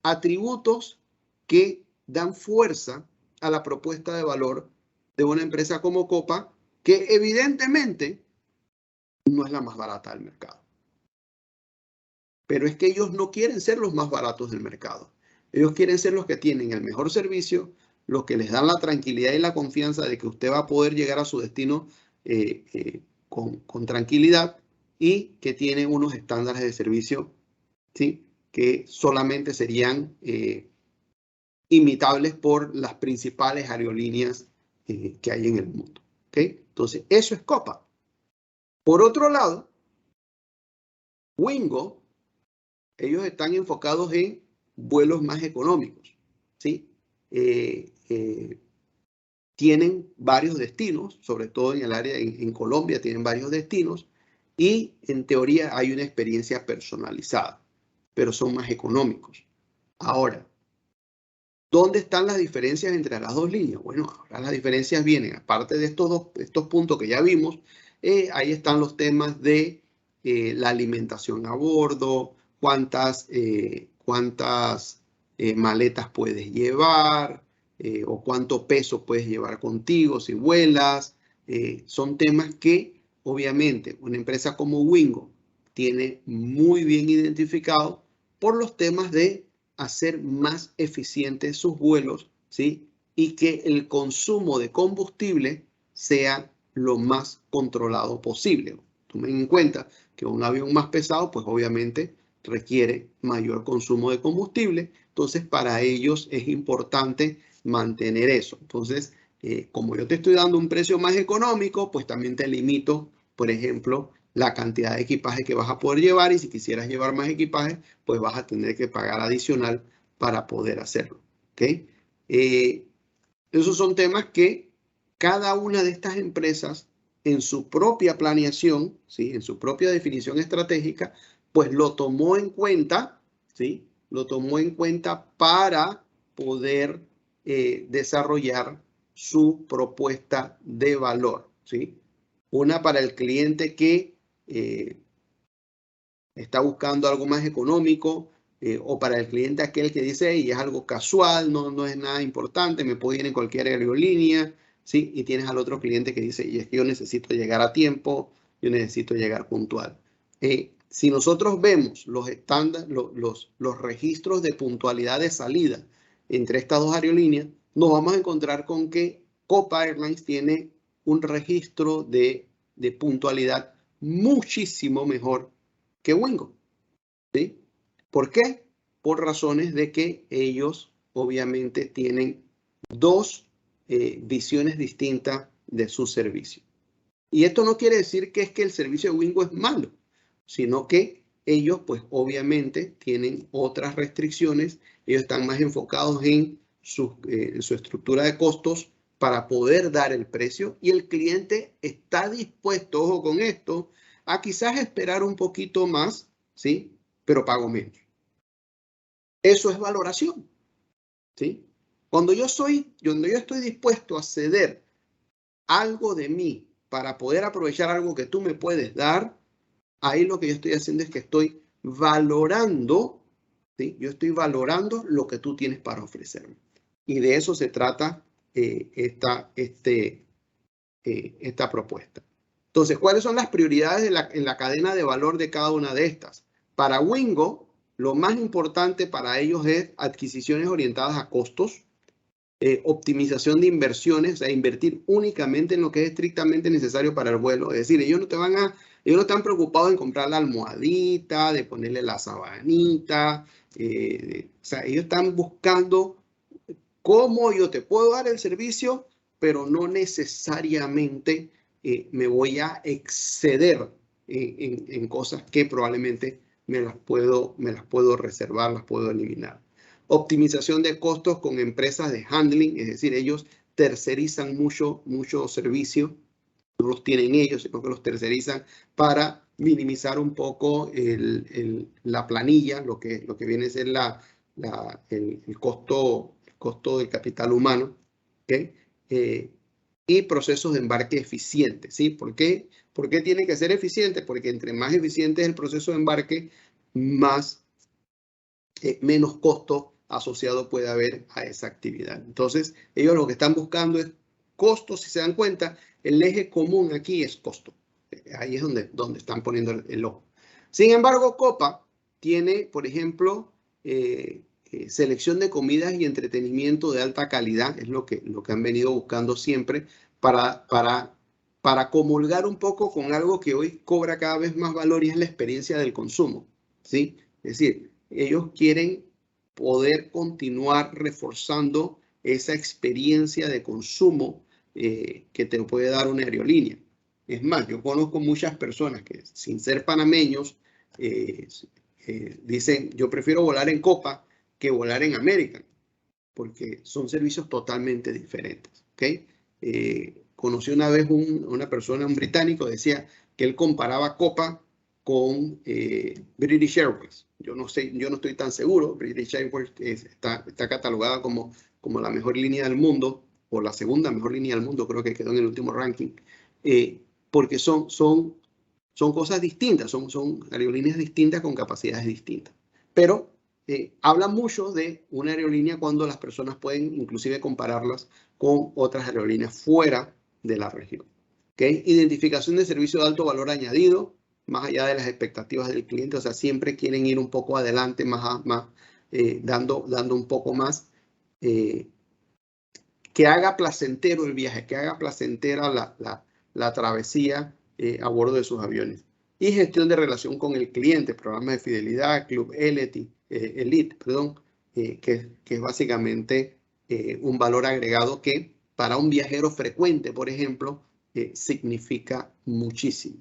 atributos que dan fuerza a la propuesta de valor de una empresa como Copa, que evidentemente no es la más barata del mercado. Pero es que ellos no quieren ser los más baratos del mercado. Ellos quieren ser los que tienen el mejor servicio, los que les dan la tranquilidad y la confianza de que usted va a poder llegar a su destino con tranquilidad y que tienen unos estándares de servicio, ¿sí?, que solamente serían imitables por las principales aerolíneas que hay en el mundo. ¿Okay? Entonces, eso es Copa. Por otro lado, Wingo, ellos están enfocados en vuelos más económicos, ¿sí? Tienen varios destinos, sobre todo en el área, en Colombia tienen varios destinos y en teoría hay una experiencia personalizada, pero son más económicos. Ahora, ¿dónde están las diferencias entre las dos líneas? Bueno, ahora las diferencias vienen, aparte de estos puntos que ya vimos, ahí están los temas de la alimentación a bordo, cuántas maletas puedes llevar o cuánto peso puedes llevar contigo si vuelas. Son temas que obviamente una empresa como Wingo tiene muy bien identificado por los temas de hacer más eficientes sus vuelos, ¿sí? Y que el consumo de combustible sea lo más controlado posible. Tomen en cuenta que un avión más pesado, pues obviamente requiere mayor consumo de combustible. Entonces, para ellos es importante mantener eso. Entonces, como yo te estoy dando un precio más económico, pues también te limito, por ejemplo, la cantidad de equipaje que vas a poder llevar y si quisieras llevar más equipaje, pues vas a tener que pagar adicional para poder hacerlo. ¿Okay? Esos son temas que cada una de estas empresas en su propia planeación, ¿sí?, en su propia definición estratégica, pues lo tomó en cuenta, ¿sí?, lo tomó en cuenta para poder desarrollar su propuesta de valor, ¿sí? Una para el cliente que está buscando algo más económico o para el cliente aquel que dice, y es algo casual, no es nada importante, me puedo ir en cualquier aerolínea, ¿sí? Y tienes al otro cliente que dice, y es que yo necesito llegar a tiempo, yo necesito llegar puntual. Si nosotros vemos los estándares, los registros de puntualidad de salida entre estas dos aerolíneas, nos vamos a encontrar con que Copa Airlines tiene un registro de puntualidad muchísimo mejor que Wingo. ¿Sí? ¿Por qué? Por razones de que ellos obviamente tienen dos visiones distintas de su servicio. Y esto no quiere decir que es que el servicio de Wingo es malo, sino que ellos pues obviamente tienen otras restricciones. Ellos están más enfocados en su estructura de costos para poder dar el precio, y el cliente está dispuesto, ojo con esto, a quizás esperar un poquito más, ¿sí? Pero pago menos. Eso es valoración, ¿sí? Cuando yo estoy dispuesto a ceder algo de mí para poder aprovechar algo que tú me puedes dar, ahí lo que yo estoy haciendo es que estoy valorando, ¿sí? Yo estoy valorando lo que tú tienes para ofrecerme. Y de eso se trata esta propuesta. Entonces, ¿cuáles son las prioridades en la cadena de valor de cada una de estas? Para Wingo, lo más importante para ellos es adquisiciones orientadas a costos, optimización de inversiones, o sea, invertir únicamente en lo que es estrictamente necesario para el vuelo. Es decir, ellos no están preocupados en comprar la almohadita, de ponerle la sabanita. O sea, ellos están buscando cómo yo te puedo dar el servicio, pero no necesariamente me voy a exceder en cosas que probablemente me las puedo reservar, las puedo eliminar. Optimización de costos con empresas de handling, es decir, ellos tercerizan mucho servicio, no los tienen ellos, sino que los tercerizan para minimizar un poco la planilla, lo que viene a ser el costo del capital humano, ¿okay? Y procesos de embarque eficientes, ¿sí? ¿Por qué tiene que ser eficiente? Porque entre más eficiente es el proceso de embarque, menos costo asociado puede haber a esa actividad. Entonces, ellos lo que están buscando es costos. Si se dan cuenta, el eje común aquí es costo. Ahí es donde están poniendo el ojo. Sin embargo, Copa tiene, por ejemplo, selección de comidas y entretenimiento de alta calidad, es lo que han venido buscando siempre para comulgar un poco con algo que hoy cobra cada vez más valor, y es la experiencia del consumo, ¿sí? Es decir, ellos quieren poder continuar reforzando esa experiencia de consumo que te puede dar una aerolínea. Es más, yo conozco muchas personas que, sin ser panameños, dicen, yo prefiero volar en Copa que volar en American, porque son servicios totalmente diferentes. ¿Okay? Conocí una vez una persona, un británico, decía que él comparaba Copa con British Airways. Yo no estoy tan seguro. British Airways está catalogada como la mejor línea del mundo, o la segunda mejor línea del mundo, creo que quedó en el último ranking, porque son cosas distintas, son aerolíneas distintas con capacidades distintas. Pero habla mucho de una aerolínea cuando las personas pueden inclusive compararlas con otras aerolíneas fuera de la región. ¿Okay? Identificación de servicio de alto valor añadido, más allá de las expectativas del cliente. O sea, siempre quieren ir un poco adelante, dando un poco más. Que haga placentero el viaje, que haga placentera la travesía a bordo de sus aviones. Y gestión de relación con el cliente, programas de fidelidad, Club Elite, que es básicamente un valor agregado que para un viajero frecuente, por ejemplo, significa muchísimo,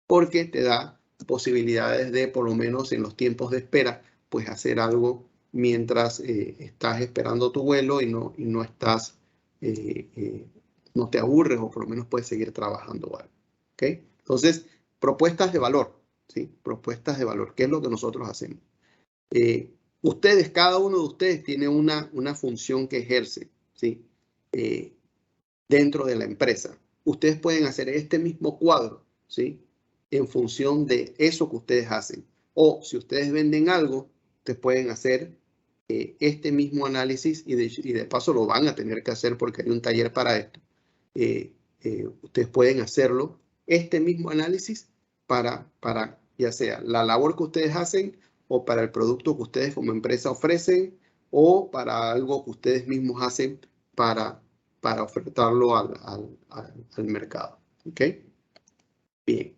porque te da posibilidades de, por lo menos en los tiempos de espera, pues hacer algo mientras estás esperando tu vuelo y no estás, no te aburres, o por lo menos puedes seguir trabajando algo. ¿Okay? Entonces, propuestas de valor, ¿sí? Propuestas de valor, ¿qué es lo que nosotros hacemos? Cada uno de ustedes tiene una función que ejerce, ¿sí? Dentro de la empresa. Ustedes pueden hacer este mismo cuadro, ¿sí? En función de eso que ustedes hacen. O si ustedes venden algo, ustedes pueden hacer este mismo análisis, y de paso lo van a tener que hacer porque hay un taller para esto. Ustedes pueden hacerlo, este mismo análisis, para ya sea la labor que ustedes hacen, o para el producto que ustedes como empresa ofrecen, o para algo que ustedes mismos hacen para ofertarlo al mercado. ¿Ok? Bien.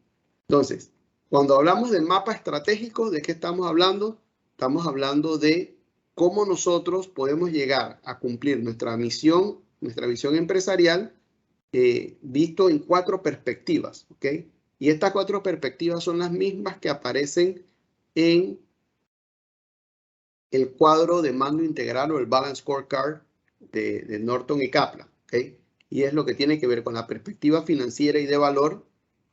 Entonces, cuando hablamos del mapa estratégico, ¿de qué estamos hablando? Estamos hablando de cómo nosotros podemos llegar a cumplir nuestra misión, nuestra visión empresarial, visto en 4 perspectivas. ¿Ok? Y estas 4 perspectivas son las mismas que aparecen en el cuadro de mando integral o el Balance Scorecard de Norton y Kaplan. ¿Okay? Y es lo que tiene que ver con la perspectiva financiera y de valor,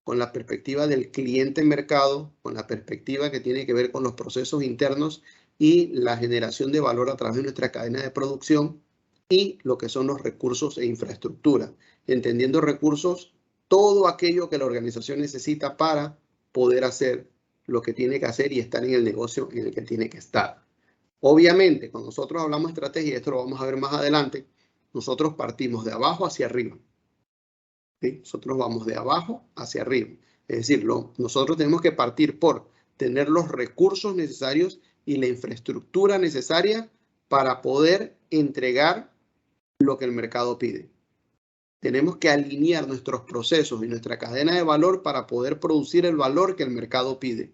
con la perspectiva del cliente en mercado, con la perspectiva que tiene que ver con los procesos internos y la generación de valor a través de nuestra cadena de producción y lo que son los recursos e infraestructura. Entendiendo recursos, todo aquello que la organización necesita para poder hacer lo que tiene que hacer y estar en el negocio en el que tiene que estar. Obviamente, cuando nosotros hablamos de estrategia, y esto lo vamos a ver más adelante, nosotros partimos de abajo hacia arriba. ¿Sí? Nosotros vamos de abajo hacia arriba. Es decir, nosotros tenemos que partir por tener los recursos necesarios y la infraestructura necesaria para poder entregar lo que el mercado pide. Tenemos que alinear nuestros procesos y nuestra cadena de valor para poder producir el valor que el mercado pide.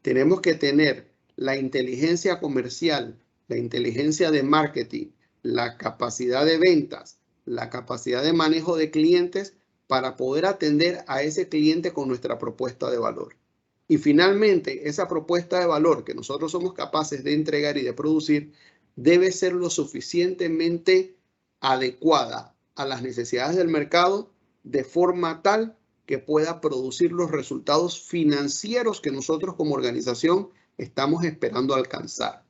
Tenemos que tener la inteligencia comercial, la inteligencia de marketing, la capacidad de ventas, la capacidad de manejo de clientes para poder atender a ese cliente con nuestra propuesta de valor. Y finalmente, esa propuesta de valor que nosotros somos capaces de entregar y de producir debe ser lo suficientemente adecuada a las necesidades del mercado de forma tal que pueda producir los resultados financieros que nosotros como organización estamos esperando alcanzar.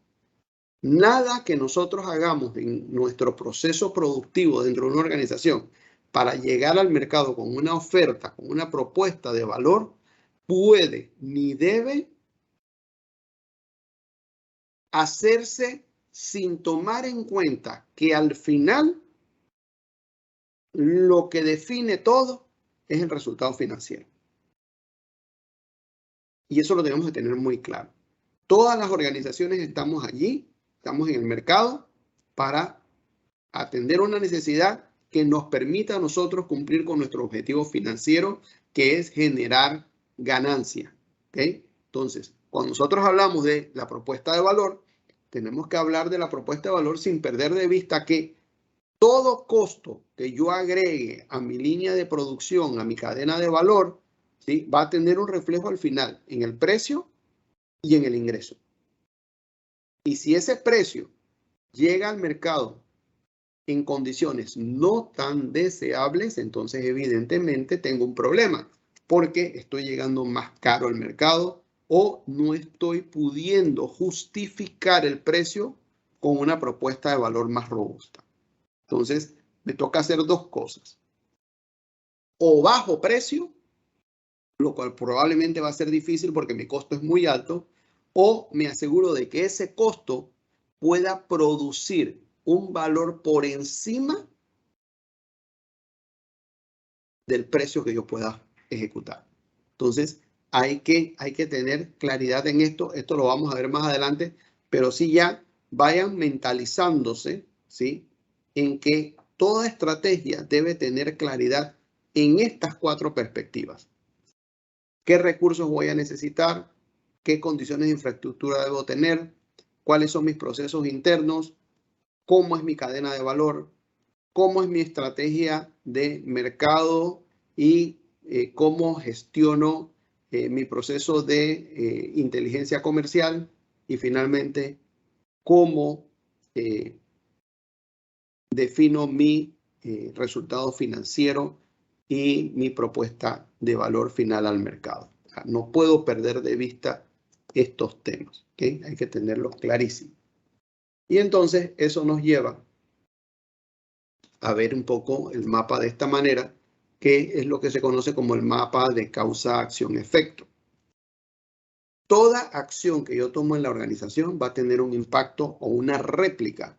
Nada que nosotros hagamos en nuestro proceso productivo dentro de una organización para llegar al mercado con una oferta, con una propuesta de valor, puede ni debe hacerse sin tomar en cuenta que al final lo que define todo es el resultado financiero. Y eso lo tenemos que tener muy claro. Todas las organizaciones estamos allí, estamos en el mercado para atender una necesidad que nos permita a nosotros cumplir con nuestro objetivo financiero, que es generar ganancia. ¿Okay? Entonces, cuando nosotros hablamos de la propuesta de valor, tenemos que hablar de la propuesta de valor sin perder de vista que todo costo que yo agregue a mi línea de producción, a mi cadena de valor, ¿sí? Va a tener un reflejo al final en el precio y en el ingreso. Y si ese precio llega al mercado en condiciones no tan deseables, entonces evidentemente tengo un problema porque estoy llegando más caro al mercado o no estoy pudiendo justificar el precio con una propuesta de valor más robusta. Entonces, me toca hacer 2 cosas. O bajo precio, lo cual probablemente va a ser difícil porque mi costo es muy alto, o me aseguro de que ese costo pueda producir un valor por encima del precio que yo pueda ejecutar. Entonces, hay que tener claridad en esto. Esto lo vamos a ver más adelante, pero sí ya vayan mentalizándose, ¿sí? En que toda estrategia debe tener claridad en estas 4 perspectivas. ¿Qué recursos voy a necesitar? ¿Qué condiciones de infraestructura debo tener? ¿Cuáles son mis procesos internos? ¿Cómo es mi cadena de valor? ¿Cómo es mi estrategia de mercado? Y cómo gestiono mi proceso de inteligencia comercial. Y finalmente, cómo defino mi resultado financiero y mi propuesta de valor final al mercado. O sea, no puedo perder de vista estos temas, ¿okay? Hay que tenerlos clarísimos. Y entonces eso nos lleva a ver un poco el mapa de esta manera, que es lo que se conoce como el mapa de causa, acción, efecto. Toda acción que yo tomo en la organización va a tener un impacto o una réplica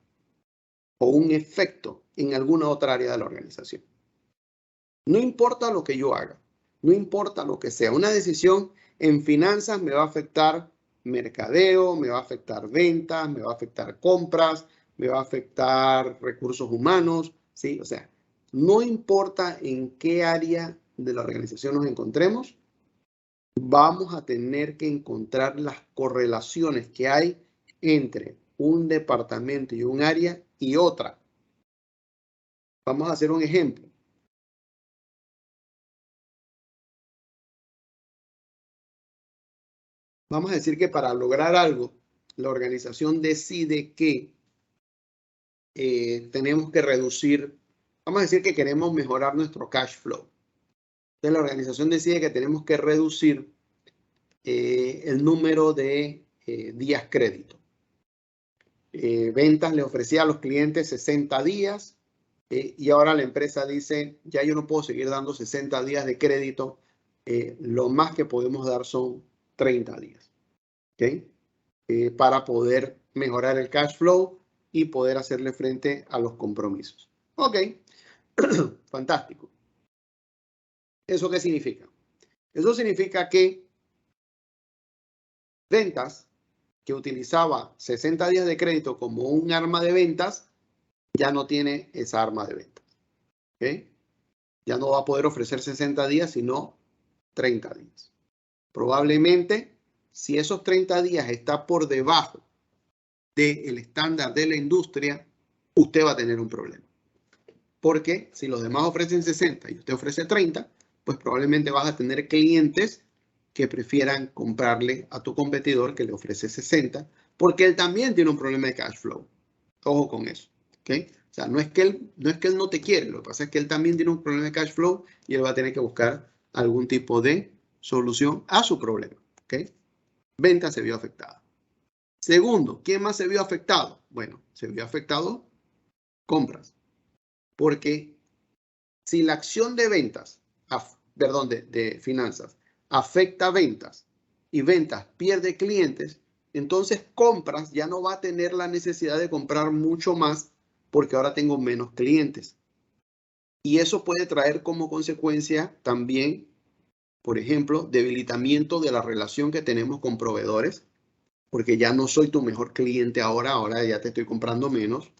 o un efecto en alguna otra área de la organización. No importa lo que yo haga, no importa lo que sea. Una decisión en finanzas me va a afectar mercadeo, me va a afectar ventas, me va a afectar compras, me va a afectar recursos humanos, ¿sí? O sea, no importa en qué área de la organización nos encontremos, vamos a tener que encontrar las correlaciones que hay entre un departamento y un área y otra. Vamos a hacer un ejemplo. Vamos a decir que para lograr algo, la organización decide que tenemos que reducir, vamos a decir que queremos mejorar nuestro cash flow. Entonces la organización decide que tenemos que reducir el número de días crédito. Ventas le ofrecía a los clientes 60 días y ahora la empresa dice, ya yo no puedo seguir dando 60 días de crédito, lo más que podemos dar son 30 días, ¿okay? Para poder mejorar el cash flow y poder hacerle frente a los compromisos. Ok, fantástico. ¿Eso qué significa? Eso significa que ventas, que utilizaba 60 días de crédito como un arma de ventas, ya no tiene esa arma de ventas. ¿Okay? Ya no va a poder ofrecer 60 días, sino 30 días. Probablemente, si esos 30 días está por debajo del estándar de la industria, usted va a tener un problema. Porque si los demás ofrecen 60 y usted ofrece 30, pues probablemente vas a tener clientes que prefieran comprarle a tu competidor que le ofrece 60, porque él también tiene un problema de cash flow. Ojo con eso, ¿ok? O sea, no es que él no te quiere, lo que pasa es que él también tiene un problema de cash flow y él va a tener que buscar algún tipo de solución a su problema, ¿ok? Venta se vio afectada. Segundo, ¿quién más se vio afectado? Bueno, se vio afectado compras, porque si la acción de ventas, perdón, de finanzas, afecta ventas y ventas pierde clientes, entonces compras ya no va a tener la necesidad de comprar mucho más porque ahora tengo menos clientes. Y eso puede traer como consecuencia también, por ejemplo, debilitamiento de la relación que tenemos con proveedores, porque ya no soy tu mejor cliente ahora ya te estoy comprando menos.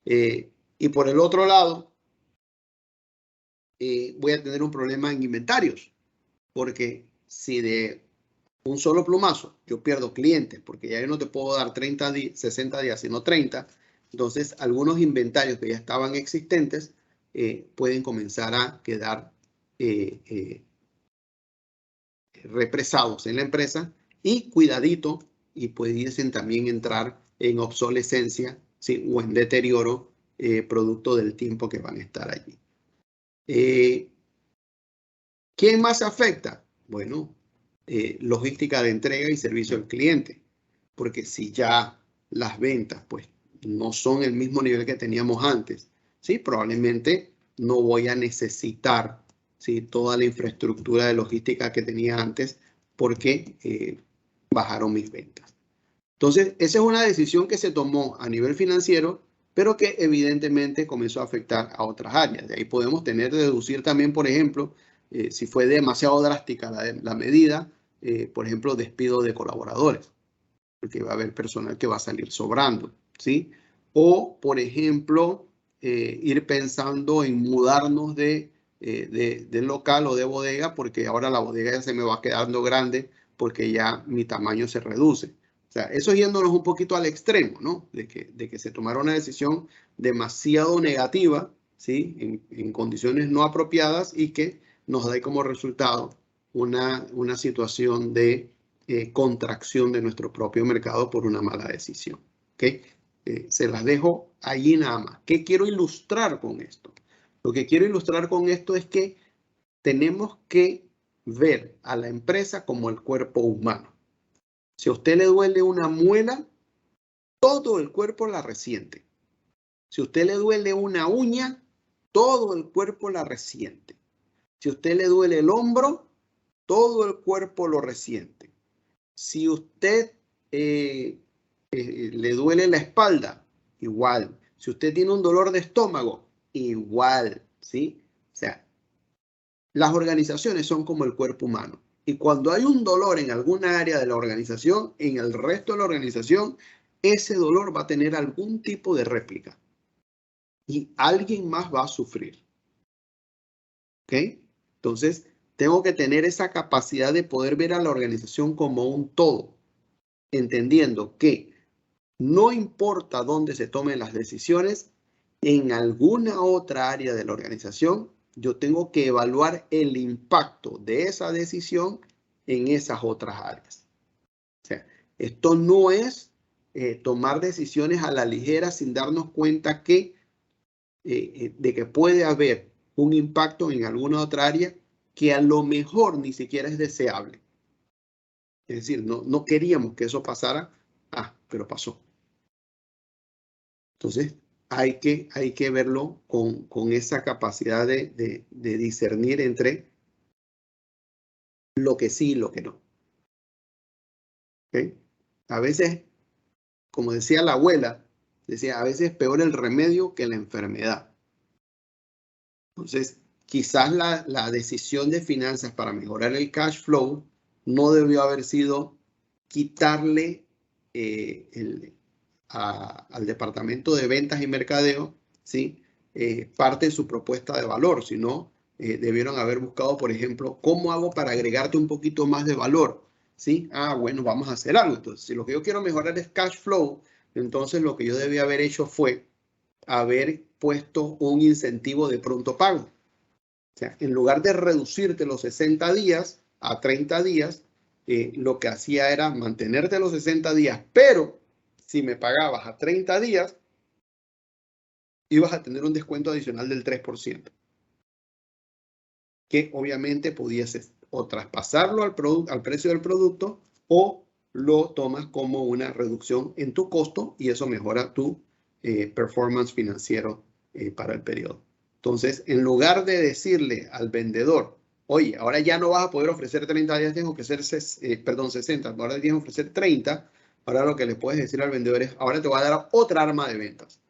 Y por el otro lado, voy a tener un problema en inventarios, porque si de un solo plumazo yo pierdo clientes, porque ya yo no te puedo dar 60 días, sino 30, entonces algunos inventarios que ya estaban existentes pueden comenzar a quedar represados en la empresa y cuidadito, y pudiesen también entrar en obsolescencia, ¿sí? O en deterioro producto del tiempo que van a estar allí. ¿Quién más afecta? Bueno, logística de entrega y servicio al cliente, porque si ya las ventas pues no son el mismo nivel que teníamos antes, ¿sí? Probablemente no voy a necesitar, ¿sí? Toda la infraestructura de logística que tenía antes porque bajaron mis ventas. Entonces, esa es una decisión que se tomó a nivel financiero, pero que evidentemente comenzó a afectar a otras áreas. De ahí podemos deducir también, por ejemplo, si fue demasiado drástica la medida, por ejemplo, despido de colaboradores, porque va a haber personal que va a salir sobrando, ¿sí? O, por ejemplo, ir pensando en mudarnos de local o de bodega, porque ahora la bodega ya se me va quedando grande porque ya mi tamaño se reduce. O sea, eso yéndonos un poquito al extremo, ¿no? De que se tomara una decisión demasiado negativa, ¿sí? En condiciones no apropiadas y que nos da como resultado una situación de contracción de nuestro propio mercado por una mala decisión. ¿Okay? Se las dejo allí nada más. ¿Qué quiero ilustrar con esto? Lo que quiero ilustrar con esto es que tenemos que ver a la empresa como el cuerpo humano. Si a usted le duele una muela, todo el cuerpo la resiente. Si a usted le duele una uña, todo el cuerpo la resiente. Si a usted le duele el hombro, todo el cuerpo lo resiente. Si usted le duele la espalda, igual. Si usted tiene un dolor de estómago, igual, ¿sí? O sea, las organizaciones son como el cuerpo humano. Y cuando hay un dolor en alguna área de la organización, en el resto de la organización ese dolor va a tener algún tipo de réplica y alguien más va a sufrir. ¿Ok? Entonces, tengo que tener esa capacidad de poder ver a la organización como un todo, entendiendo que no importa dónde se tomen las decisiones, en alguna otra área de la organización, yo tengo que evaluar el impacto de esa decisión en esas otras áreas. O sea, esto no es tomar decisiones a la ligera sin darnos cuenta que, de que puede haber un impacto en alguna otra área que a lo mejor ni siquiera es deseable. Es decir, no queríamos que eso pasara, pero pasó. Entonces, hay que verlo con esa capacidad de discernir entre lo que sí y lo que no. ¿Okay? A veces, como decía la abuela, decía, a veces es peor el remedio que la enfermedad. Entonces, quizás la decisión de finanzas para mejorar el cash flow no debió haber sido quitarle al departamento de ventas y mercadeo, ¿sí? Parte de su propuesta de valor, sino debieron haber buscado, por ejemplo, ¿cómo hago para agregarte un poquito más de valor? ¿Sí? Bueno, vamos a hacer algo. Entonces, si lo que yo quiero mejorar es cash flow, entonces lo que yo debía haber hecho fue haber puesto un incentivo de pronto pago. O sea, en lugar de reducirte los 60 días a 30 días, lo que hacía era mantenerte los 60 días, pero si me pagabas a 30 días, ibas a tener un descuento adicional del 3%, que obviamente pudieses o traspasarlo al precio del producto o lo tomas como una reducción en tu costo y eso mejora tu performance financiero para el periodo. Entonces, en lugar de decirle al vendedor, oye, ahora ya no vas a poder ofrecer 30 días, tienes que ofrecer 60, ahora tienes que ofrecer 30, ahora lo que le puedes decir al vendedor es, ahora te voy a dar otra arma de ventas.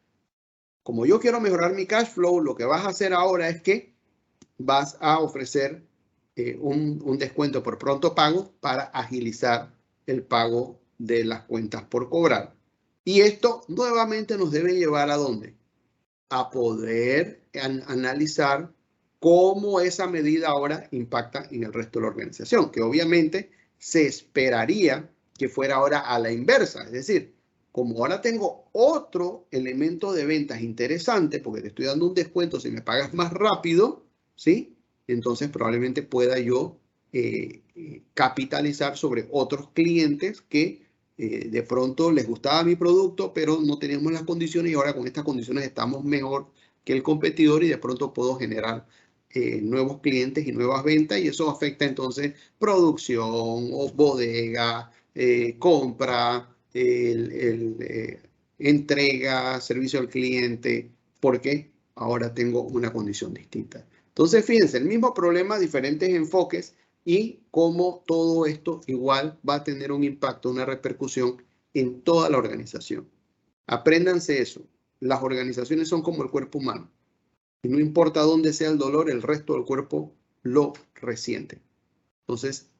Como yo quiero mejorar mi cash flow, lo que vas a hacer ahora es que vas a ofrecer un descuento por pronto pago para agilizar el pago de las cuentas por cobrar. Y esto nuevamente nos debe llevar ¿a dónde? A poder analizar cómo esa medida ahora impacta en el resto de la organización, que obviamente se esperaría que fuera ahora a la inversa, es decir, como ahora tengo otro elemento de ventas interesante, porque te estoy dando un descuento si me pagas más rápido, ¿sí? Entonces probablemente pueda yo capitalizar sobre otros clientes que de pronto les gustaba mi producto, pero no teníamos las condiciones y ahora con estas condiciones estamos mejor que el competidor y de pronto puedo generar nuevos clientes y nuevas ventas y eso afecta entonces producción o bodega, compra, entrega, servicio al cliente, porque ahora tengo una condición distinta. Entonces, fíjense, el mismo problema, diferentes enfoques y cómo todo esto igual va a tener un impacto, una repercusión en toda la organización. Apréndanse eso. Las organizaciones son como el cuerpo humano. Y no importa dónde sea el dolor, el resto del cuerpo lo resiente. Entonces,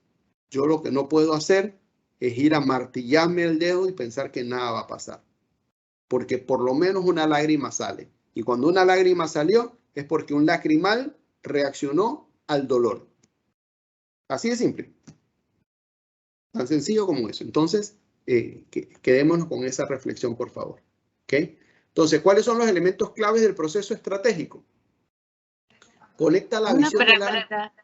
yo lo que no puedo hacer es ir a martillarme el dedo y pensar que nada va a pasar. Porque por lo menos una lágrima sale. Y cuando una lágrima salió, es porque un lacrimal reaccionó al dolor. Así de simple. Tan sencillo como eso. Entonces, quedémonos con esa reflexión, por favor. ¿Okay? Entonces, ¿cuáles son los elementos claves del proceso estratégico? Conecta la visión de la...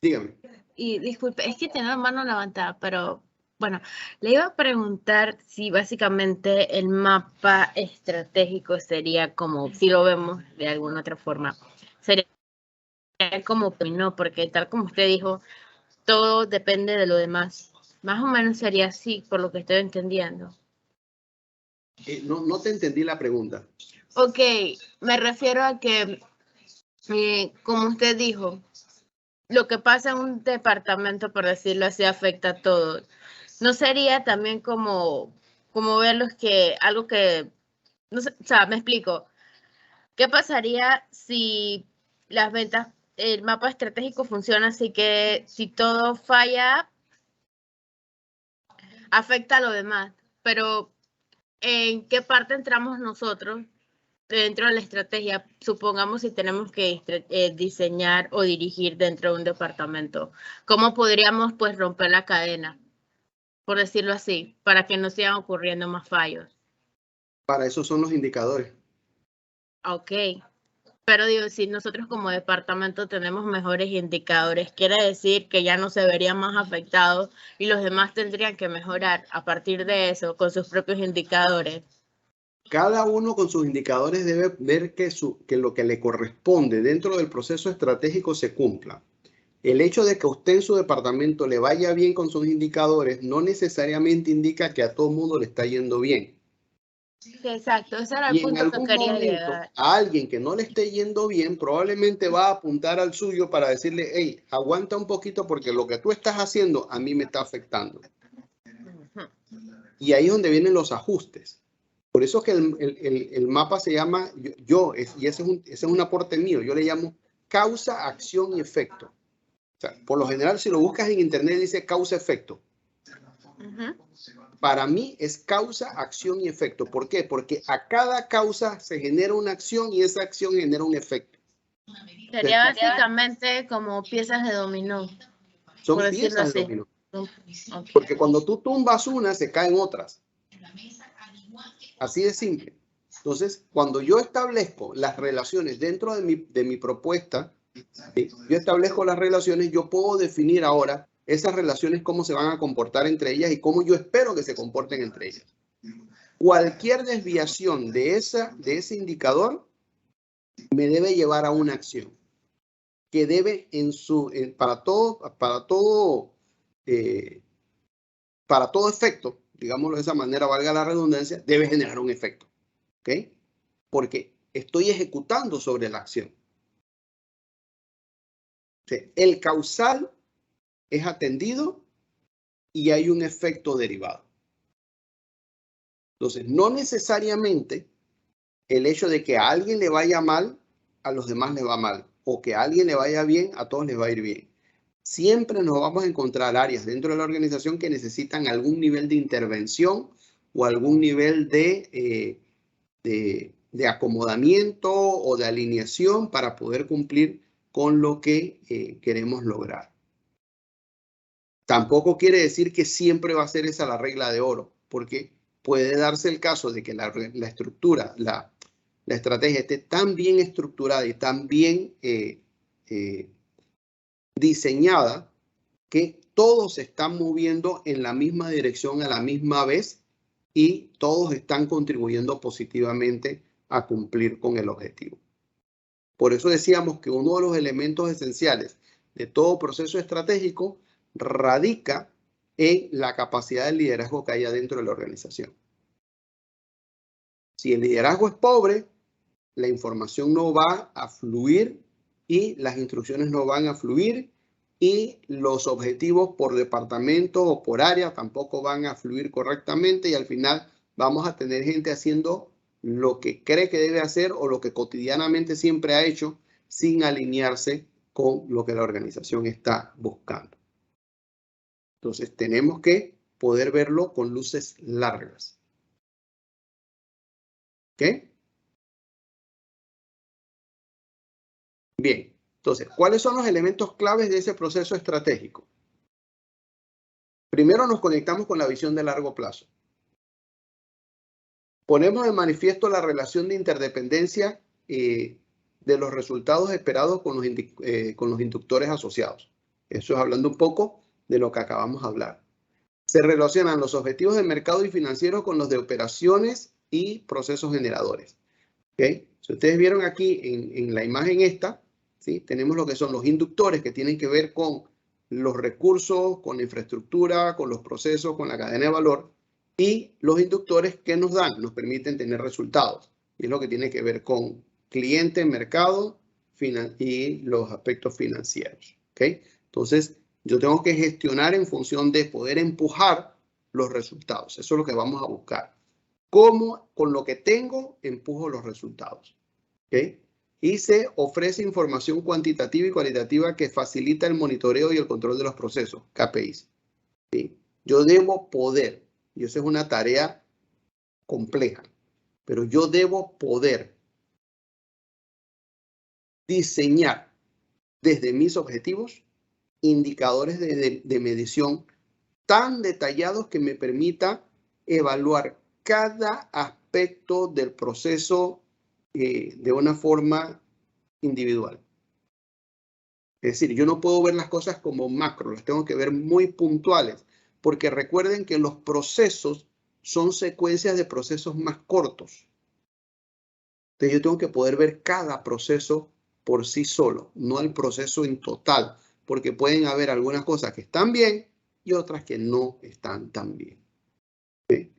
Dígame. Y disculpe, es que tengo la mano levantada, pero bueno, le iba a preguntar si básicamente el mapa estratégico sería como, si lo vemos de alguna otra forma, sería como, no, porque tal como usted dijo, todo depende de lo demás. Más o menos sería así, por lo que estoy entendiendo. No te entendí la pregunta. Ok, me refiero a que, como usted dijo, lo que pasa en un departamento, por decirlo así, afecta a todo. ¿No sería también como verlos que algo que, no sé, o sea, me explico, ¿qué pasaría si las ventas, el mapa estratégico funciona así que si todo falla, afecta a lo demás? Pero ¿en qué parte entramos nosotros dentro de la estrategia? Supongamos si tenemos que diseñar o dirigir dentro de un departamento. ¿Cómo podríamos pues romper la cadena, por decirlo así, para que no sigan ocurriendo más fallos? Para eso son los indicadores. Ok. Pero digo, si nosotros como departamento tenemos mejores indicadores, quiere decir que ya no se verían más afectados y los demás tendrían que mejorar a partir de eso con sus propios indicadores. Cada uno con sus indicadores debe ver que lo que le corresponde dentro del proceso estratégico se cumpla. El hecho de que a usted en su departamento le vaya bien con sus indicadores no necesariamente indica que a todo el mundo le está yendo bien. Sí, exacto, ese era el Y en punto que algún quería momento, llegar. a alguien que no le esté yendo bien, probablemente va a apuntar al suyo para decirle, hey, aguanta un poquito porque lo que tú estás haciendo a mí me está afectando. Y ahí es donde vienen los ajustes. Por eso es que el mapa se llama, y ese es un aporte mío, yo le llamo causa, acción y efecto. O sea, por lo general, si lo buscas en internet, dice causa-efecto. Para mí es causa, acción y efecto. ¿Por qué? Porque a cada causa se genera una acción y esa acción genera un efecto. Sería básicamente como piezas de dominó. Son piezas de dominó. Porque cuando tú tumbas una, se caen otras. Así de simple. Entonces, cuando yo establezco las relaciones dentro de mi propuesta, yo establezco las relaciones, yo puedo definir ahora esas relaciones, cómo se van a comportar entre ellas y cómo yo espero que se comporten entre ellas. Cualquier desviación de ese indicador me debe llevar a una acción que debe para todo efecto, digámoslo de esa manera, valga la redundancia, debe generar un efecto. ¿Ok? Porque estoy ejecutando sobre la acción. O sea, el causal es atendido y hay un efecto derivado. Entonces, no necesariamente el hecho de que a alguien le vaya mal, a los demás le va mal, o que a alguien le vaya bien, a todos les va a ir bien. Siempre nos vamos a encontrar áreas dentro de la organización que necesitan algún nivel de intervención o algún nivel de acomodamiento o de alineación para poder cumplir con lo que queremos lograr. Tampoco quiere decir que siempre va a ser esa la regla de oro, porque puede darse el caso de que la estructura, la estrategia esté tan bien estructurada y tan bien diseñada que todos se están moviendo en la misma dirección a la misma vez y todos están contribuyendo positivamente a cumplir con el objetivo. Por eso decíamos que uno de los elementos esenciales de todo proceso estratégico radica en la capacidad de liderazgo que haya dentro de la organización. Si el liderazgo es pobre, la información no va a fluir y las instrucciones no van a fluir y los objetivos por departamento o por área tampoco van a fluir correctamente y al final vamos a tener gente haciendo lo que cree que debe hacer o lo que cotidianamente siempre ha hecho sin alinearse con lo que la organización está buscando. Entonces tenemos que poder verlo con luces largas. ¿Ok? Bien, entonces, ¿cuáles son los elementos claves de ese proceso estratégico? Primero nos conectamos con la visión de largo plazo. Ponemos de manifiesto la relación de interdependencia de los resultados esperados con los inductores asociados. Eso es hablando un poco de lo que acabamos de hablar. Se relacionan los objetivos de mercado y financiero con los de operaciones y procesos generadores. ¿Okay? Si ustedes vieron aquí en la imagen esta, ¿sí? Tenemos lo que son los inductores que tienen que ver con los recursos, con la infraestructura, con los procesos, con la cadena de valor y los inductores que nos nos permiten tener resultados. Y es lo que tiene que ver con cliente, mercado y los aspectos financieros. ¿Okay? Entonces, yo tengo que gestionar en función de poder empujar los resultados. Eso es lo que vamos a buscar. ¿Cómo con lo que tengo empujo los resultados? ¿Okay? Y se ofrece información cuantitativa y cualitativa que facilita el monitoreo y el control de los procesos, KPIs. ¿Sí? Yo debo poder, y esa es una tarea compleja, pero yo debo poder diseñar desde mis objetivos indicadores de medición tan detallados que me permita evaluar cada aspecto del proceso de una forma individual. Es decir, yo no puedo ver las cosas como macro, las tengo que ver muy puntuales, porque recuerden que los procesos son secuencias de procesos más cortos. Entonces yo tengo que poder ver cada proceso por sí solo, no el proceso en total, porque pueden haber algunas cosas que están bien y otras que no están tan bien. ¿Sí?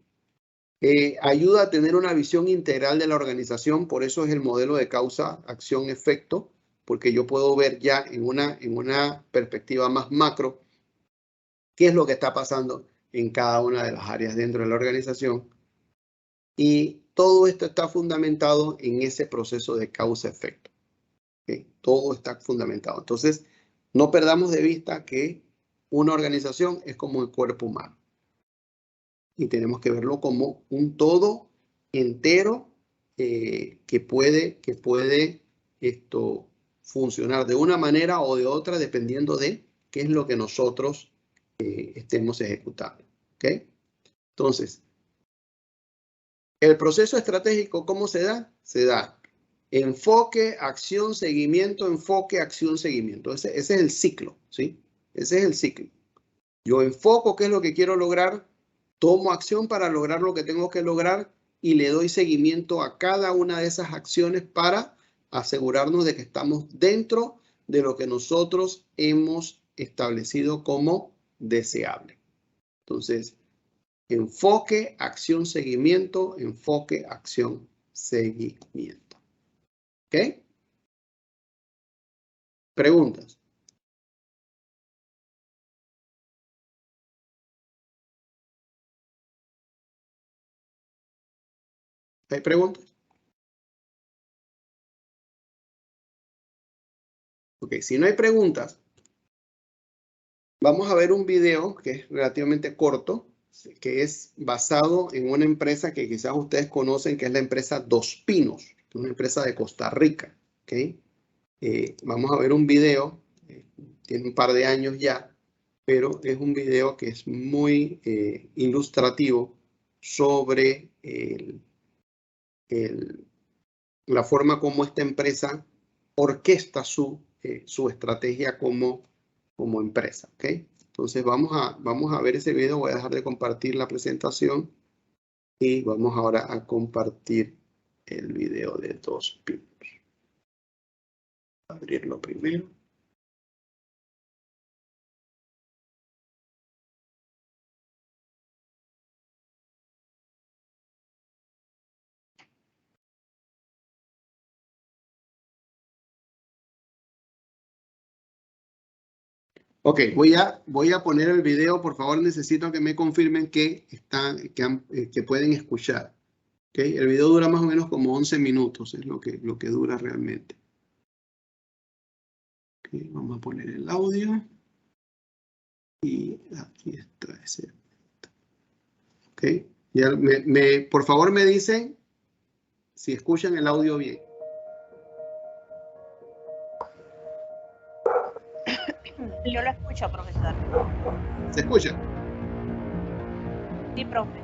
Ayuda a tener una visión integral de la organización, por eso es el modelo de causa, acción, efecto, porque yo puedo ver ya en una perspectiva más macro qué es lo que está pasando en cada una de las áreas dentro de la organización. Y todo esto está fundamentado en ese proceso de causa-efecto. ¿Okay? Todo está fundamentado. Entonces, no perdamos de vista que una organización es como el cuerpo humano. Y tenemos que verlo como un todo entero que puede funcionar de una manera o de otra dependiendo de qué es lo que nosotros estemos ejecutando. ¿Okay? Entonces, el proceso estratégico, ¿cómo se da? Se da enfoque, acción, seguimiento, enfoque, acción, seguimiento. Ese es el ciclo, ¿sí? Ese es el ciclo. Yo enfoco qué es lo que quiero lograr, tomo acción para lograr lo que tengo que lograr y le doy seguimiento a cada una de esas acciones para asegurarnos de que estamos dentro de lo que nosotros hemos establecido como deseable. Entonces, enfoque, acción, seguimiento, enfoque, acción, seguimiento. ¿Ok? Preguntas. ¿Hay preguntas? Ok, si no hay preguntas, vamos a ver un video que es relativamente corto, que es basado en una empresa que quizás ustedes conocen, que es la empresa Dos Pinos, una empresa de Costa Rica. ¿Okay? Vamos a ver un video, tiene un par de años ya, pero es un video que es muy ilustrativo sobre la forma como esta empresa orquesta su estrategia como empresa. ¿Okay? Entonces vamos a ver ese video. Voy a dejar de compartir la presentación y vamos ahora a compartir el video de Dos Pinos. Abrirlo primero. Ok, voy a poner el video. Por favor, necesito que me confirmen que pueden escuchar. Okay, el video dura más o menos como 11 minutos, es lo que dura realmente. Okay, vamos a poner el audio. Y aquí está ese. Ok, ya por favor me dicen si escuchan el audio bien. Yo lo escucho, profesor. ¿Se escucha? Sí, profe.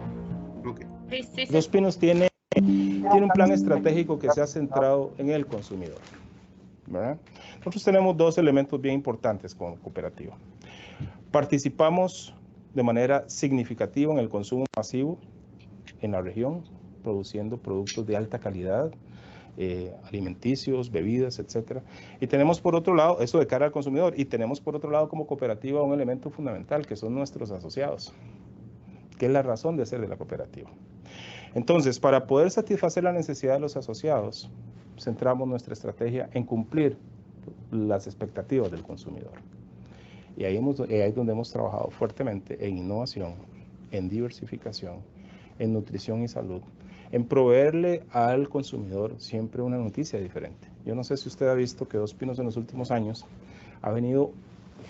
Ok. Sí, Dos Pinos tiene un plan estratégico que se ha centrado en el consumidor, ¿verdad? Nosotros tenemos dos elementos bien importantes como cooperativa. Participamos de manera significativa en el consumo masivo en la región, produciendo productos de alta calidad, alimenticios, bebidas, etcétera. Y tenemos por otro lado, eso de cara al consumidor, y tenemos por otro lado como cooperativa un elemento fundamental que son nuestros asociados, que es la razón de ser de la cooperativa. Entonces, para poder satisfacer la necesidad de los asociados, centramos nuestra estrategia en cumplir las expectativas del consumidor. Y ahí es donde hemos trabajado fuertemente en innovación, en diversificación, en nutrición y salud, en proveerle al consumidor siempre una noticia diferente. Yo no sé si usted ha visto que Dos Pinos en los últimos años ha venido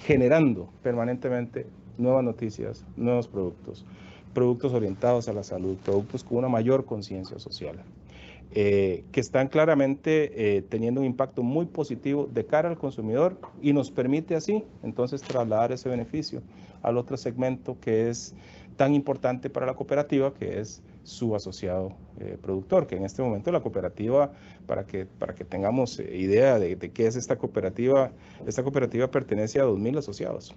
generando permanentemente nuevas noticias, nuevos productos, productos orientados a la salud, productos con una mayor conciencia social, que están claramente teniendo un impacto muy positivo de cara al consumidor y nos permite así entonces trasladar ese beneficio al otro segmento que es tan importante para la cooperativa, que es su asociado productor, que en este momento la cooperativa, para que tengamos idea de qué es esta cooperativa pertenece a 2.000 asociados,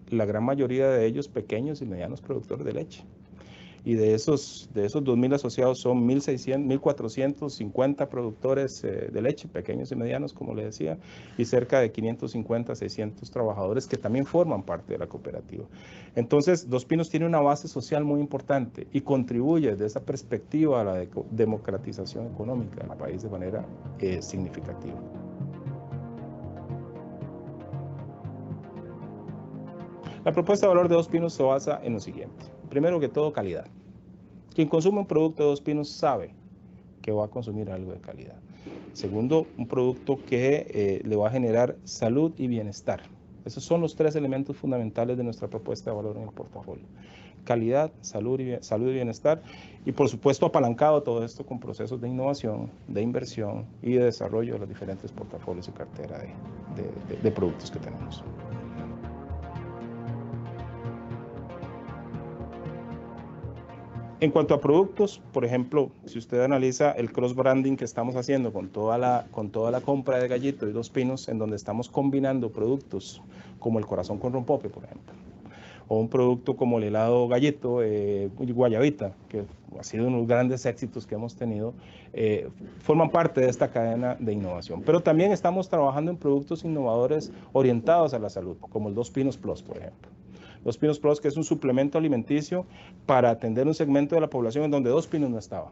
la gran mayoría de ellos pequeños y medianos productores de leche. Y de esos 2.000 asociados son 1.450 productores de leche, pequeños y medianos, como le decía, y cerca de 550, 600 trabajadores que también forman parte de la cooperativa. Entonces, Dos Pinos tiene una base social muy importante y contribuye desde esa perspectiva a la democratización económica del país de manera significativa. La propuesta de valor de Dos Pinos se basa en lo siguiente. Primero que todo, calidad. Quien consume un producto de Dos Pinos sabe que va a consumir algo de calidad. Segundo, un producto que le va a generar salud y bienestar. Esos son los 3 elementos fundamentales de nuestra propuesta de valor en el portafolio. Calidad, salud y bienestar, y por supuesto apalancado todo esto con procesos de innovación, de inversión y de desarrollo de los diferentes portafolios y cartera de productos que tenemos. En cuanto a productos, por ejemplo, si usted analiza el cross-branding que estamos haciendo con toda la compra de Gallito y Dos Pinos, en donde estamos combinando productos como el corazón con rompope, por ejemplo, o un producto como el helado Gallito, guayabita, que ha sido uno de los grandes éxitos que hemos tenido, forman parte de esta cadena de innovación. Pero también estamos trabajando en productos innovadores orientados a la salud, como el Dos Pinos Plus, por ejemplo. Dos Pinos Plus, que es un suplemento alimenticio para atender un segmento de la población en donde Dos Pinos no estaba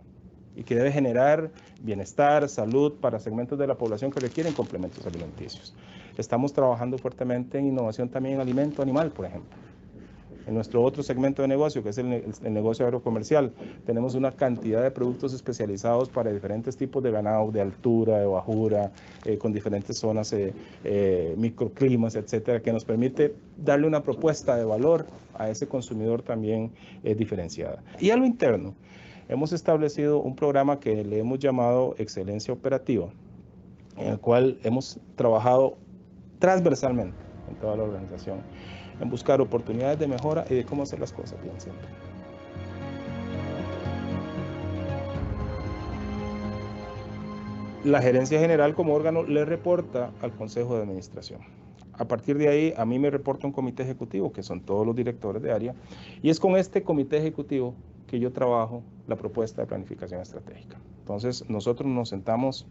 y que debe generar bienestar, salud para segmentos de la población que requieren complementos alimenticios. Estamos trabajando fuertemente en innovación también en alimento animal, por ejemplo. En nuestro otro segmento de negocio, que es el negocio agrocomercial, tenemos una cantidad de productos especializados para diferentes tipos de ganado, de altura, de bajura, con diferentes zonas, microclimas, etcétera, que nos permite darle una propuesta de valor a ese consumidor también diferenciada. Y a lo interno, hemos establecido un programa que le hemos llamado Excelencia Operativa, en el cual hemos trabajado transversalmente en toda la organización, en buscar oportunidades de mejora y de cómo hacer las cosas bien siempre. La gerencia general como órgano le reporta al Consejo de Administración. A partir de ahí, a mí me reporta un comité ejecutivo, que son todos los directores de área, y es con este comité ejecutivo que yo trabajo la propuesta de planificación estratégica. Entonces, nosotros nos sentamos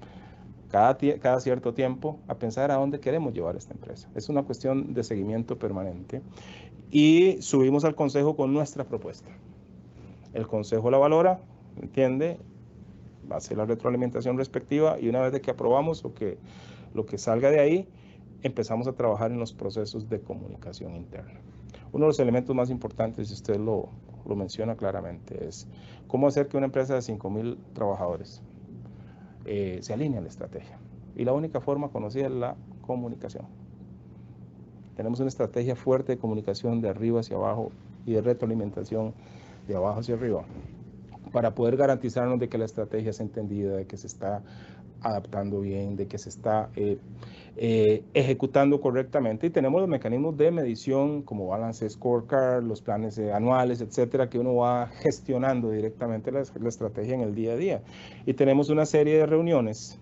cada cierto tiempo a pensar a dónde queremos llevar esta empresa. Es una cuestión de seguimiento permanente y subimos al consejo con nuestra propuesta. El consejo la valora, entiende, hace la retroalimentación respectiva y una vez de que aprobamos lo que salga de ahí, empezamos a trabajar en los procesos de comunicación interna. Uno de los elementos más importantes, y usted lo menciona claramente, es cómo hacer que una empresa de 5.000 trabajadores se alinea a la estrategia. Y la única forma conocida es la comunicación. Tenemos una estrategia fuerte de comunicación de arriba hacia abajo y de retroalimentación de abajo hacia arriba para poder garantizarnos de que la estrategia es entendida, de que se está adaptando bien, de que se está ejecutando correctamente. Y tenemos los mecanismos de medición como Balance Scorecard, los planes anuales, etcétera, que uno va gestionando directamente la estrategia en el día a día. Y tenemos una serie de reuniones.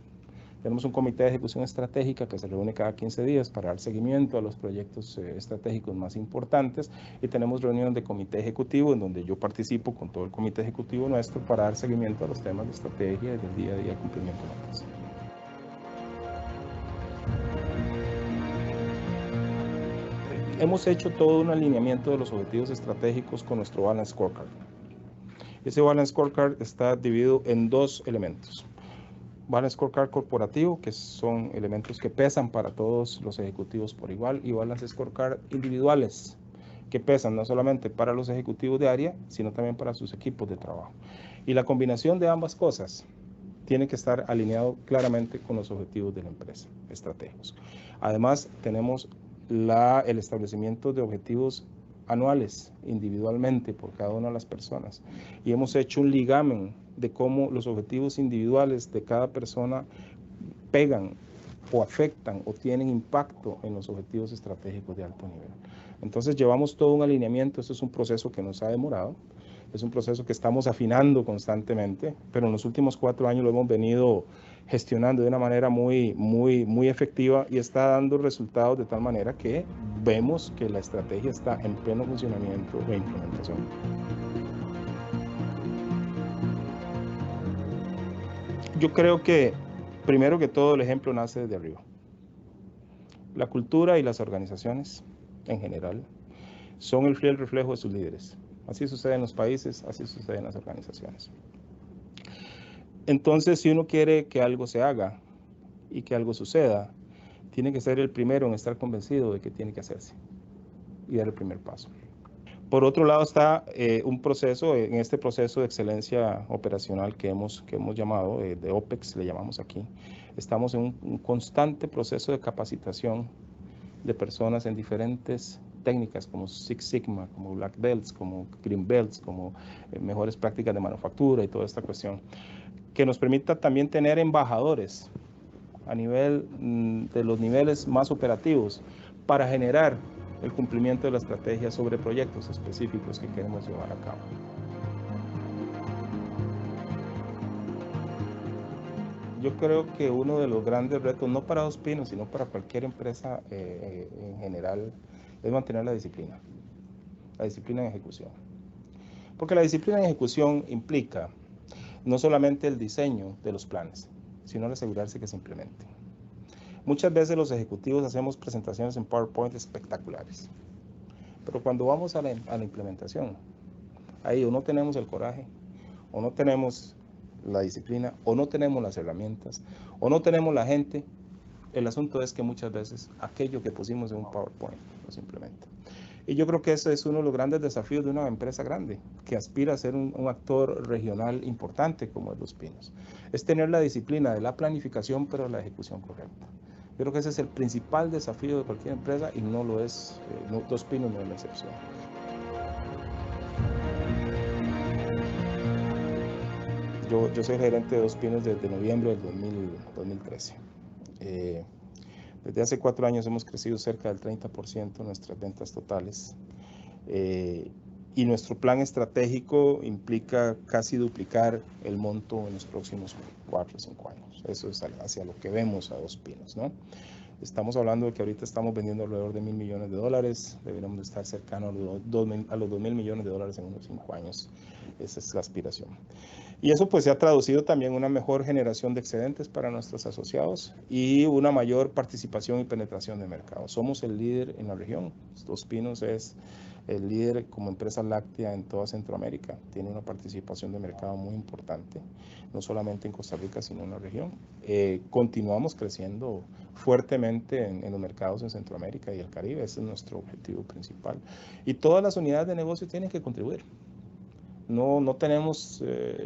Tenemos un comité de ejecución estratégica que se reúne cada 15 días para dar seguimiento a los proyectos estratégicos más importantes y tenemos reuniones de comité ejecutivo en donde yo participo con todo el comité ejecutivo nuestro para dar seguimiento a los temas de estrategia y del día a día cumplimiento de metas. Hemos hecho todo un alineamiento de los objetivos estratégicos con nuestro Balance Scorecard. Ese Balance Scorecard está dividido en 2 elementos. Balance Scorecard corporativo, que son elementos que pesan para todos los ejecutivos por igual, y Balance Scorecard individuales, que pesan no solamente para los ejecutivos de área, sino también para sus equipos de trabajo. Y la combinación de ambas cosas tiene que estar alineado claramente con los objetivos de la empresa, estratégicos. Además, tenemos el establecimiento de objetivos anuales individualmente por cada una de las personas y hemos hecho un ligamen de cómo los objetivos individuales de cada persona pegan o afectan o tienen impacto en los objetivos estratégicos de alto nivel. Entonces llevamos todo un alineamiento, esto es un proceso que nos ha demorado, es un proceso que estamos afinando constantemente, pero en los últimos 4 años lo hemos venido gestionando de una manera muy efectiva y está dando resultados de tal manera que vemos que la estrategia está en pleno funcionamiento e implementación. Yo creo que primero que todo el ejemplo nace desde arriba. La cultura y las organizaciones en general son el fiel reflejo de sus líderes. Así sucede en los países, así sucede en las organizaciones. Entonces, si uno quiere que algo se haga y que algo suceda, tiene que ser el primero en estar convencido de que tiene que hacerse y dar el primer paso. Por otro lado está un proceso, en este proceso de excelencia operacional que hemos llamado, de OPEX le llamamos aquí, estamos en un constante proceso de capacitación de personas en diferentes técnicas como Six Sigma, como Black Belts, como Green Belts, como mejores prácticas de manufactura y toda esta cuestión, que nos permita también tener embajadores a nivel de los niveles más operativos para generar el cumplimiento de la estrategia sobre proyectos específicos que queremos llevar a cabo. Yo creo que uno de los grandes retos, no para Dos Pinos, sino para cualquier empresa en general, es mantener la disciplina en ejecución. Porque la disciplina en ejecución implica no solamente el diseño de los planes, sino el asegurarse que se implementen. Muchas veces los ejecutivos hacemos presentaciones en PowerPoint espectaculares, pero cuando vamos a la implementación, ahí o no tenemos el coraje, o no tenemos la disciplina, o no tenemos las herramientas, o no tenemos la gente. El asunto es que muchas veces aquello que pusimos en un PowerPoint no se implementa. Y yo creo que ese es uno de los grandes desafíos de una empresa grande, que aspira a ser un actor regional importante como es Dos Pinos. Es tener la disciplina de la planificación, pero la ejecución correcta. Yo creo que ese es el principal desafío de cualquier empresa y no lo es, Dos Pinos no es la excepción. Yo soy gerente de Dos Pinos desde noviembre del 2013. Desde hace 4 años hemos crecido cerca del 30% nuestras ventas totales. Y nuestro plan estratégico implica casi duplicar el monto en los próximos 4 o 5 años. Eso es hacia lo que vemos a Dos Pinos, ¿no? Estamos hablando de que ahorita estamos vendiendo alrededor de $1.000 millones, deberíamos de estar cercano a los $2.000 millones en unos 5 años. Esa es la aspiración. Y eso pues se ha traducido también en una mejor generación de excedentes para nuestros asociados y una mayor participación y penetración de mercado. Somos el líder en la región. Dos Pinos es el líder como empresa láctea en toda Centroamérica. Tiene una participación de mercado muy importante, no solamente en Costa Rica, sino en la región. Continuamos creciendo fuertemente en los mercados en Centroamérica y el Caribe. Ese es nuestro objetivo principal. Y todas las unidades de negocio tienen que contribuir. No tenemos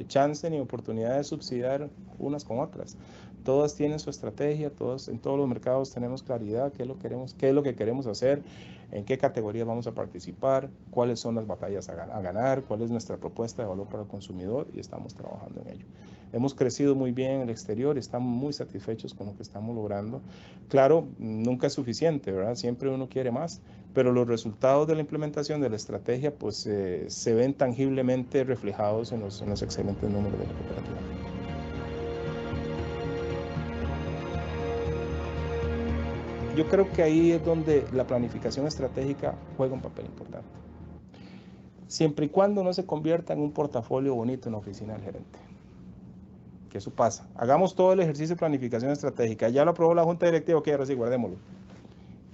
chance ni oportunidad de subsidiar unas con otras. Todas tienen su estrategia, en todos los mercados tenemos claridad qué es lo que queremos hacer, en qué categoría vamos a participar, cuáles son las batallas a ganar, cuál es nuestra propuesta de valor para el consumidor y estamos trabajando en ello. Hemos crecido muy bien en el exterior y estamos muy satisfechos con lo que estamos logrando. Claro, nunca es suficiente, ¿verdad? Siempre uno quiere más, pero los resultados de la implementación de la estrategia pues se ven tangiblemente reflejados en los excelentes números de la cooperativa. Yo creo que ahí es donde la planificación estratégica juega un papel importante. Siempre y cuando no se convierta en un portafolio bonito en la oficina del gerente. Que eso pasa. Hagamos todo el ejercicio de planificación estratégica. Ya lo aprobó la junta directiva, ok, ahora sí, guardémoslo.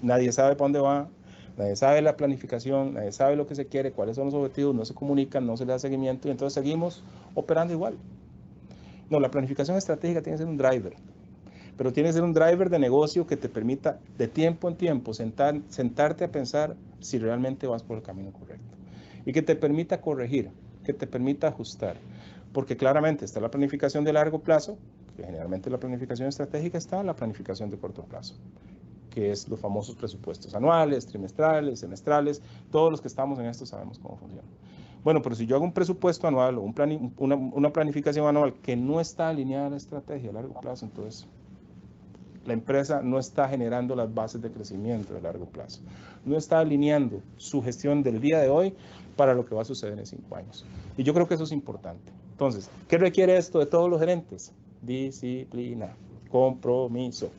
Nadie sabe para dónde va, nadie sabe la planificación, nadie sabe lo que se quiere, cuáles son los objetivos, no se comunican, no se le da seguimiento y entonces seguimos operando igual. No, la planificación estratégica tiene que ser un driver. Pero tiene que ser un driver de negocio que te permita de tiempo en tiempo sentarte a pensar si realmente vas por el camino correcto. Y que te permita corregir, que te permita ajustar. Porque claramente está la planificación de largo plazo, que generalmente la planificación estratégica está en la planificación de corto plazo. que es los famosos presupuestos anuales, trimestrales, semestrales. Todos los que estamos en esto sabemos cómo funciona. Bueno, pero si yo hago un presupuesto anual o una planificación anual que no está alineada a la estrategia a largo plazo, entonces la empresa no está generando las bases de crecimiento de largo plazo. No está alineando su gestión del día de hoy para lo que va a suceder en 5 años. Y yo creo que eso es importante. Entonces, ¿qué requiere esto de todos los gerentes? Disciplina, compromiso.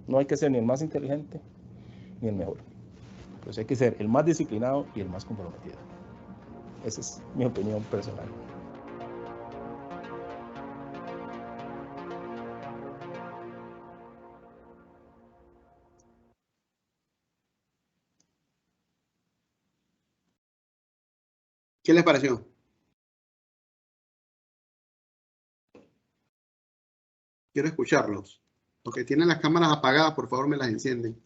No hay que ser ni el más inteligente ni el mejor. Pues hay que ser el más disciplinado y el más comprometido. Esa es mi opinión personal. ¿Qué les pareció? Quiero escucharlos. Los que tienen las cámaras apagadas, por favor, me las encienden.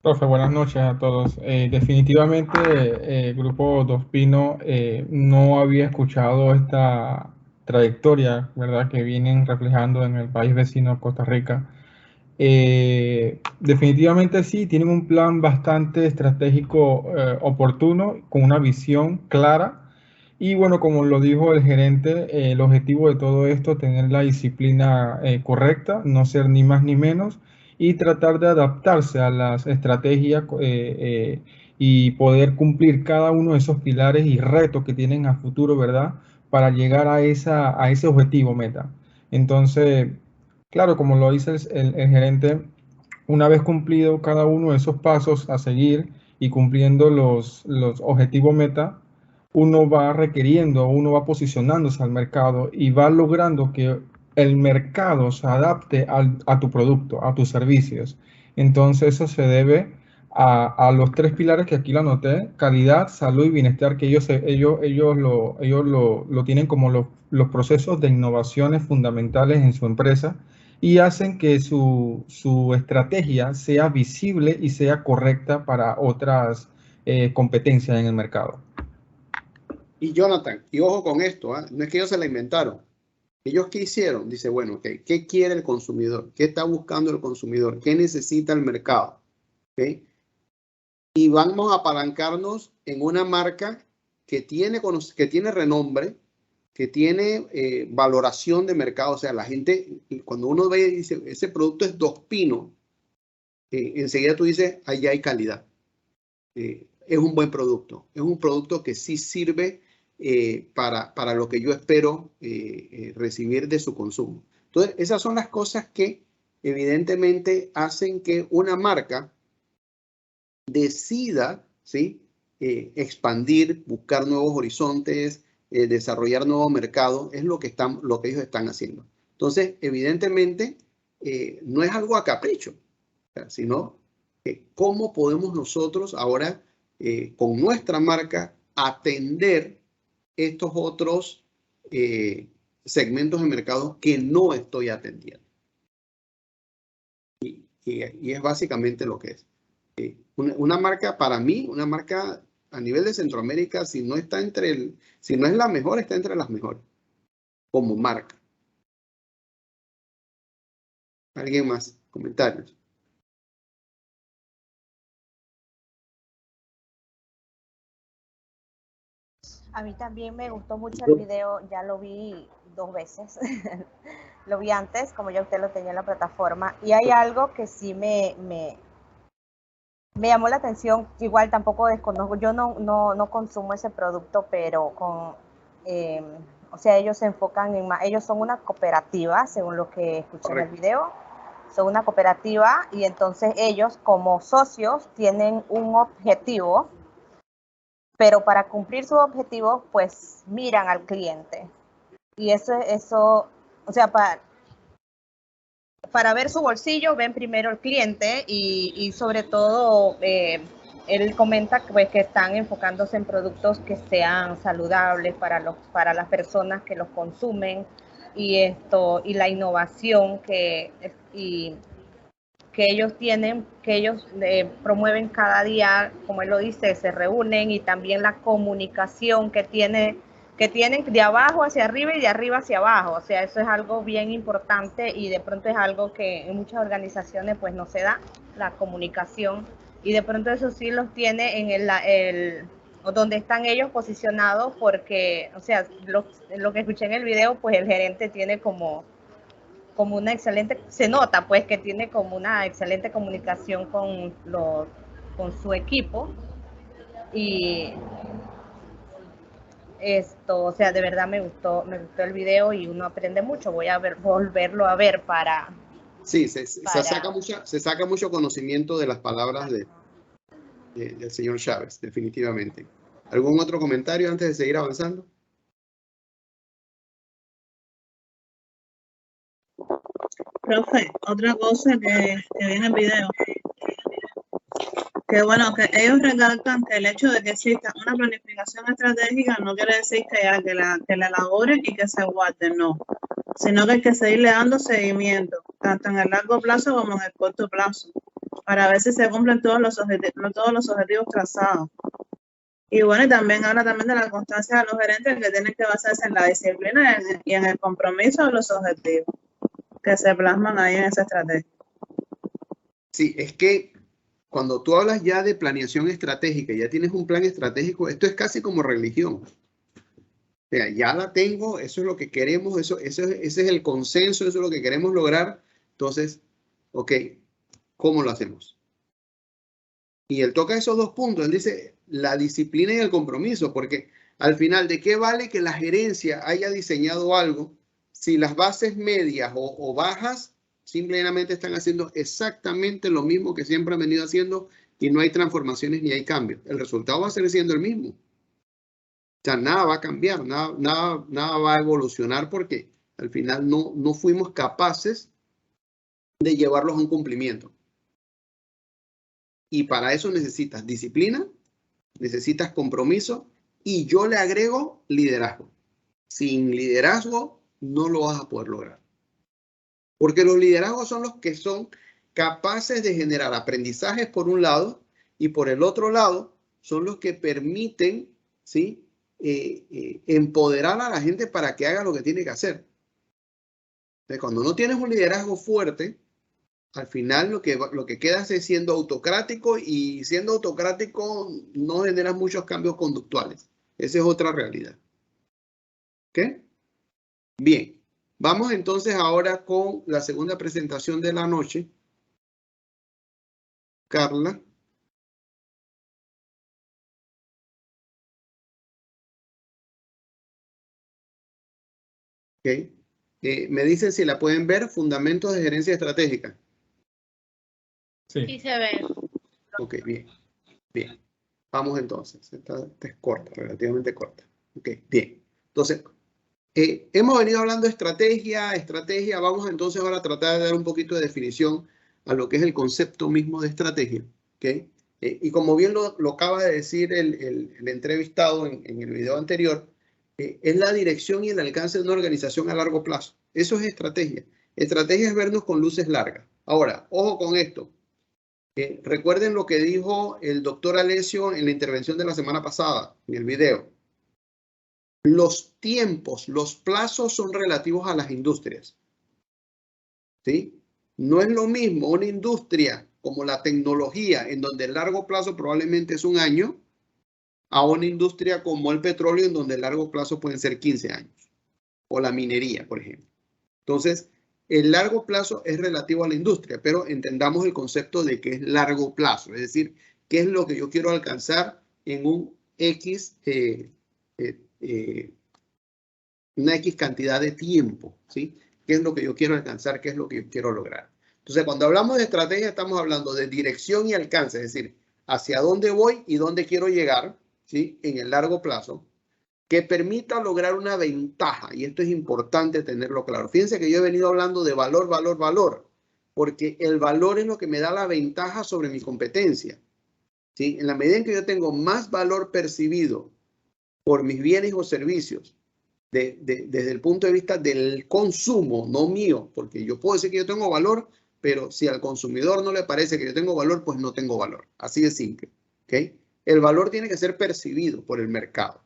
Profe, buenas noches a todos. Definitivamente, Grupo Dos Pinos no había escuchado esta trayectoria, ¿verdad?, que vienen reflejando en el país vecino, Costa Rica. Definitivamente sí, tienen un plan bastante estratégico, oportuno, con una visión clara. Y bueno, como lo dijo el gerente, el objetivo de todo esto es tener la disciplina correcta, no ser ni más ni menos, y tratar de adaptarse a las estrategias y poder cumplir cada uno de esos pilares y retos que tienen a futuro, ¿verdad?, para llegar a ese objetivo meta. Entonces, claro, como lo dice el gerente, una vez cumplido cada uno de esos pasos a seguir y cumpliendo los objetivos meta, uno va requiriendo, uno va posicionándose al mercado y va logrando que el mercado se adapte a tu producto, a tus servicios. Entonces eso se debe a los 3 pilares que aquí lo anoté: calidad, salud y bienestar, que ellos lo tienen como los procesos de innovaciones fundamentales en su empresa, y hacen que su estrategia sea visible y sea correcta para otras competencias en el mercado. Y Jonathan, y ojo con esto, no es que ellos se la inventaron. ¿Ellos qué hicieron? Dice, bueno, okay, ¿qué quiere el consumidor? ¿Qué está buscando el consumidor? ¿Qué necesita el mercado? ¿Okay? Y vamos a apalancarnos en una marca que tiene renombre, que tiene valoración de mercado. O sea, la gente, cuando uno ve y dice, ese producto es Dos Pinos, enseguida tú dices, allá hay calidad. Es un buen producto. Es un producto que sí sirve para lo que yo espero recibir de su consumo. Entonces, esas son las cosas que evidentemente hacen que una marca decida, ¿sí?, expandir, buscar nuevos horizontes, desarrollar nuevos mercados. Es lo que ellos están haciendo. Entonces, evidentemente, no es algo a capricho, sino cómo podemos nosotros ahora, con nuestra marca, atender estos otros segmentos de mercado que no estoy atendiendo. Y es básicamente lo que es. Una marca, para mí, una marca a nivel de Centroamérica, si no es la mejor, está entre las mejores, como marca. ¿Alguien más? Comentarios. A mí también me gustó mucho el video, ya lo vi 2 veces. Lo vi antes, como ya usted lo tenía en la plataforma. Y hay algo que sí me llamó la atención. Igual tampoco desconozco, yo no consumo ese producto, pero o sea, ellos se enfocan ellos son una cooperativa, según lo que escuché en el video. Son una cooperativa y entonces ellos como socios tienen un objetivo, pero para cumplir su objetivo, pues miran al cliente. Y eso, o sea, para ver su bolsillo, ven primero el cliente y sobre todo, él comenta pues, que están enfocándose en productos que sean saludables para las personas que los consumen y la innovación que que ellos tienen, que ellos promueven cada día, como él lo dice, se reúnen, y también la comunicación que tienen de abajo hacia arriba y de arriba hacia abajo. O sea, eso es algo bien importante, y de pronto es algo que en muchas organizaciones pues no se da, la comunicación, y de pronto eso sí los tiene en donde están ellos posicionados, porque, o sea, lo que escuché en el video, pues el gerente tiene como una excelente, se nota pues que tiene como una excelente comunicación con su equipo, y o sea, de verdad me gustó el video, y uno aprende mucho. Voy a volverlo a ver para... Sí, se saca mucho conocimiento de las palabras del señor Chávez, definitivamente. ¿Algún otro comentario antes de seguir avanzando? Profe, otra cosa que vi en el video, que bueno, que ellos recalcan que el hecho de que exista una planificación estratégica no quiere decir que la elaboren y que se guarden, no, sino que hay que seguirle dando seguimiento, tanto en el largo plazo como en el corto plazo, para ver si se cumplen todos los objetivos trazados. Y bueno, y también habla también de la constancia de los gerentes, que tienen que basarse en la disciplina y en el compromiso de los objetivos que se plasman ahí en esa estrategia. Sí, es que cuando tú hablas ya de planeación estratégica, ya tienes un plan estratégico, esto es casi como religión. O sea, ya la tengo, eso es lo que queremos, ese es el consenso, eso es lo que queremos lograr. Entonces, ok, ¿cómo lo hacemos? Y él toca esos dos puntos, él dice la disciplina y el compromiso, porque al final, ¿de qué vale que la gerencia haya diseñado algo si las bases medias o bajas simplemente están haciendo exactamente lo mismo que siempre han venido haciendo y no hay transformaciones ni hay cambios? El resultado va a seguir siendo el mismo. O sea, nada va a cambiar, nada va a evolucionar, porque al final no fuimos capaces de llevarlos a un cumplimiento. Y para eso necesitas disciplina, necesitas compromiso, y yo le agrego liderazgo. Sin liderazgo no lo vas a poder lograr. Porque los liderazgos son los que son capaces de generar aprendizajes por un lado, y por el otro lado son los que permiten, ¿sí?, empoderar a la gente para que haga lo que tiene que hacer. Entonces, cuando no tienes un liderazgo fuerte, al final lo que quedas es siendo autocrático, y siendo autocrático no generas muchos cambios conductuales. Esa es otra realidad. ¿Ok? Bien. Vamos entonces ahora con la segunda presentación de la noche. Carla. Ok. Me dicen si la pueden ver, Fundamentos de Gerencia Estratégica. Sí se ve. Ok, bien. Bien. Vamos entonces. Esta es corta, relativamente corta. Ok, bien. Entonces, hemos venido hablando de estrategia. Vamos entonces ahora a tratar de dar un poquito de definición a lo que es el concepto mismo de estrategia. ¿Okay? Y como bien lo acaba de decir el entrevistado en el video anterior, es la dirección y el alcance de una organización a largo plazo. Eso es estrategia. Estrategia es vernos con luces largas. Ahora, ojo con esto. Recuerden lo que dijo el doctor Alessio en la intervención de la semana pasada, en el video. Los tiempos, los plazos son relativos a las industrias. ¿Sí? No es lo mismo una industria como la tecnología, en donde el largo plazo probablemente es un año, a una industria como el petróleo, en donde el largo plazo pueden ser 15 años. O la minería, por ejemplo. Entonces, el largo plazo es relativo a la industria, pero entendamos el concepto de que es largo plazo. Es decir, qué es lo que yo quiero alcanzar en un X, una X cantidad de tiempo, ¿sí? ¿Qué es lo que yo quiero alcanzar? ¿Qué es lo que yo quiero lograr? Entonces, cuando hablamos de estrategia, estamos hablando de dirección y alcance, es decir, hacia dónde voy y dónde quiero llegar, ¿sí?, en el largo plazo, que permita lograr una ventaja. Y esto es importante tenerlo claro. Fíjense que yo he venido hablando de valor, valor, valor, porque el valor es lo que me da la ventaja sobre mi competencia, ¿sí? En la medida en que yo tengo más valor percibido por mis bienes o servicios, desde el punto de vista del consumo, no mío, porque yo puedo decir que yo tengo valor, pero si al consumidor no le parece que yo tengo valor, pues no tengo valor. Así de simple. ¿Okay? El valor tiene que ser percibido por el mercado.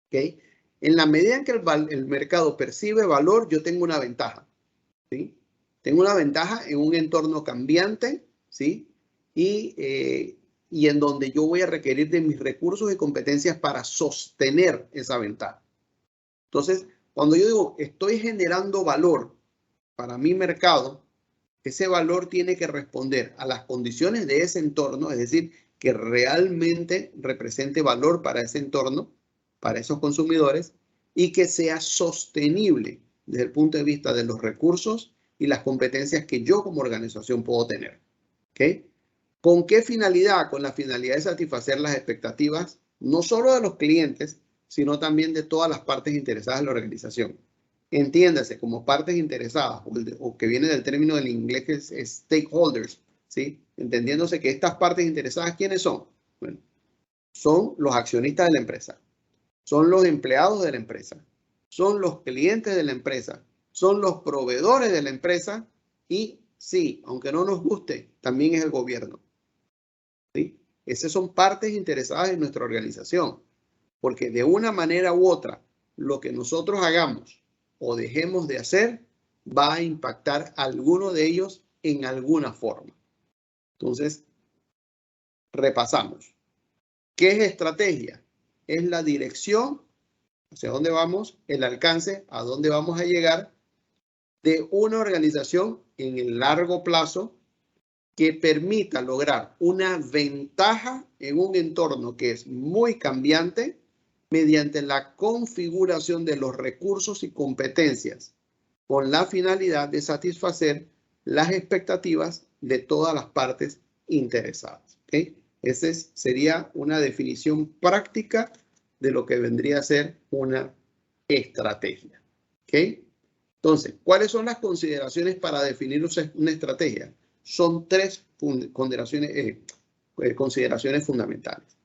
¿Okay? En la medida en que el mercado percibe valor, yo tengo una ventaja. ¿Sí? Tengo una ventaja en un entorno cambiante, ¿sí? Y en donde yo voy a requerir de mis recursos y competencias para sostener esa ventaja. Entonces, cuando yo digo estoy generando valor para mi mercado, ese valor tiene que responder a las condiciones de ese entorno, es decir, que realmente represente valor para ese entorno, para esos consumidores, y que sea sostenible desde el punto de vista de los recursos y las competencias que yo como organización puedo tener. ¿Okay? ¿Con qué finalidad? Con la finalidad de satisfacer las expectativas, no solo de los clientes, sino también de todas las partes interesadas en la organización. Entiéndase como partes interesadas, o que viene del término del inglés que es stakeholders, ¿sí? Entendiéndose que estas partes interesadas, ¿quiénes son? Bueno, son los accionistas de la empresa, son los empleados de la empresa, son los clientes de la empresa, son los proveedores de la empresa y, sí, aunque no nos guste, también es el gobierno. ¿Sí? Esas son partes interesadas en nuestra organización, porque de una manera u otra, lo que nosotros hagamos o dejemos de hacer va a impactar a alguno de ellos en alguna forma. Entonces, repasamos. ¿Qué es estrategia? Es la dirección hacia dónde vamos, el alcance a dónde vamos a llegar de una organización en el largo plazo que permita lograr una ventaja en un entorno que es muy cambiante mediante la configuración de los recursos y competencias con la finalidad de satisfacer las expectativas de todas las partes interesadas. ¿Okay? Esa sería una definición práctica de lo que vendría a ser una estrategia. ¿Okay? Entonces, ¿cuáles son las consideraciones para definir una estrategia? Son tres consideraciones fundamentales.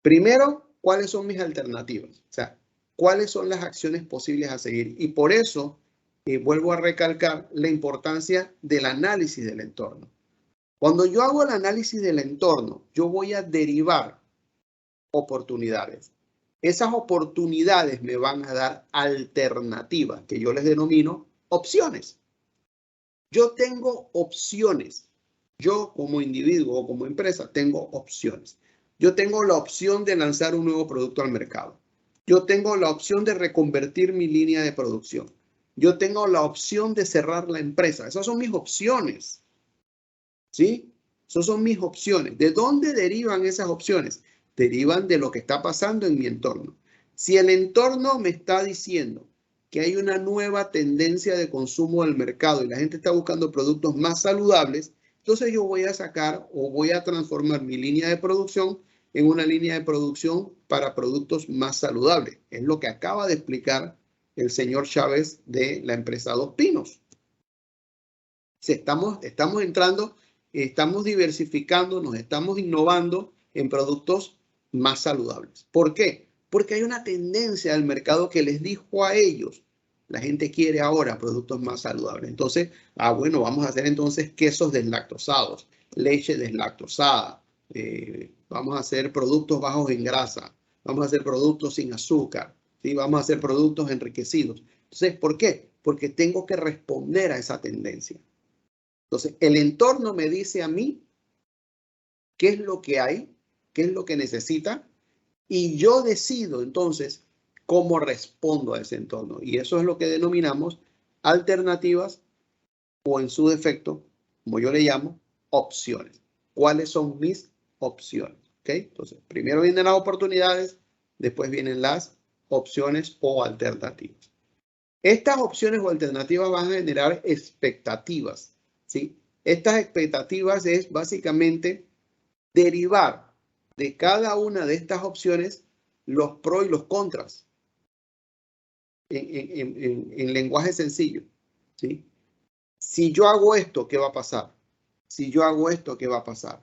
Primero, ¿cuáles son mis alternativas? O sea, ¿cuáles son las acciones posibles a seguir? Y por eso vuelvo a recalcar la importancia del análisis del entorno. Cuando yo hago el análisis del entorno, yo voy a derivar oportunidades. Esas oportunidades me van a dar alternativas, que yo les denomino opciones. Yo tengo opciones. Yo como individuo o como empresa tengo opciones. Yo tengo la opción de lanzar un nuevo producto al mercado. Yo tengo la opción de reconvertir mi línea de producción. Yo tengo la opción de cerrar la empresa. Esas son mis opciones. ¿Sí? Esas son mis opciones. ¿De dónde derivan esas opciones? Derivan de lo que está pasando en mi entorno. Si el entorno me está diciendo que hay una nueva tendencia de consumo del mercado y la gente está buscando productos más saludables, entonces yo voy a sacar o voy a transformar mi línea de producción en una línea de producción para productos más saludables. Es lo que acaba de explicar el señor Chávez de la empresa Dos Pinos. Estamos entrando, estamos diversificando, nos estamos innovando en productos más saludables. ¿Por qué? Porque hay una tendencia del mercado que les dijo a ellos, la gente quiere ahora productos más saludables. Entonces, bueno, vamos a hacer entonces quesos deslactosados, leche deslactosada, vamos a hacer productos bajos en grasa, vamos a hacer productos sin azúcar, ¿sí? Vamos a hacer productos enriquecidos. Entonces, ¿por qué? Porque tengo que responder a esa tendencia. Entonces, el entorno me dice a mí qué es lo que hay, qué es lo que necesita, y yo decido entonces cómo respondo a ese entorno. Y eso es lo que denominamos alternativas o en su defecto, como yo le llamo, opciones. ¿Cuáles son mis opciones? ¿Ok? Entonces, primero vienen las oportunidades, después vienen las opciones o alternativas. Estas opciones o alternativas van a generar expectativas, ¿sí? Estas expectativas es básicamente derivar de cada una de estas opciones los pros y los contras en lenguaje sencillo, ¿sí? Si yo hago esto, ¿qué va a pasar? Si yo hago esto, ¿qué va a pasar?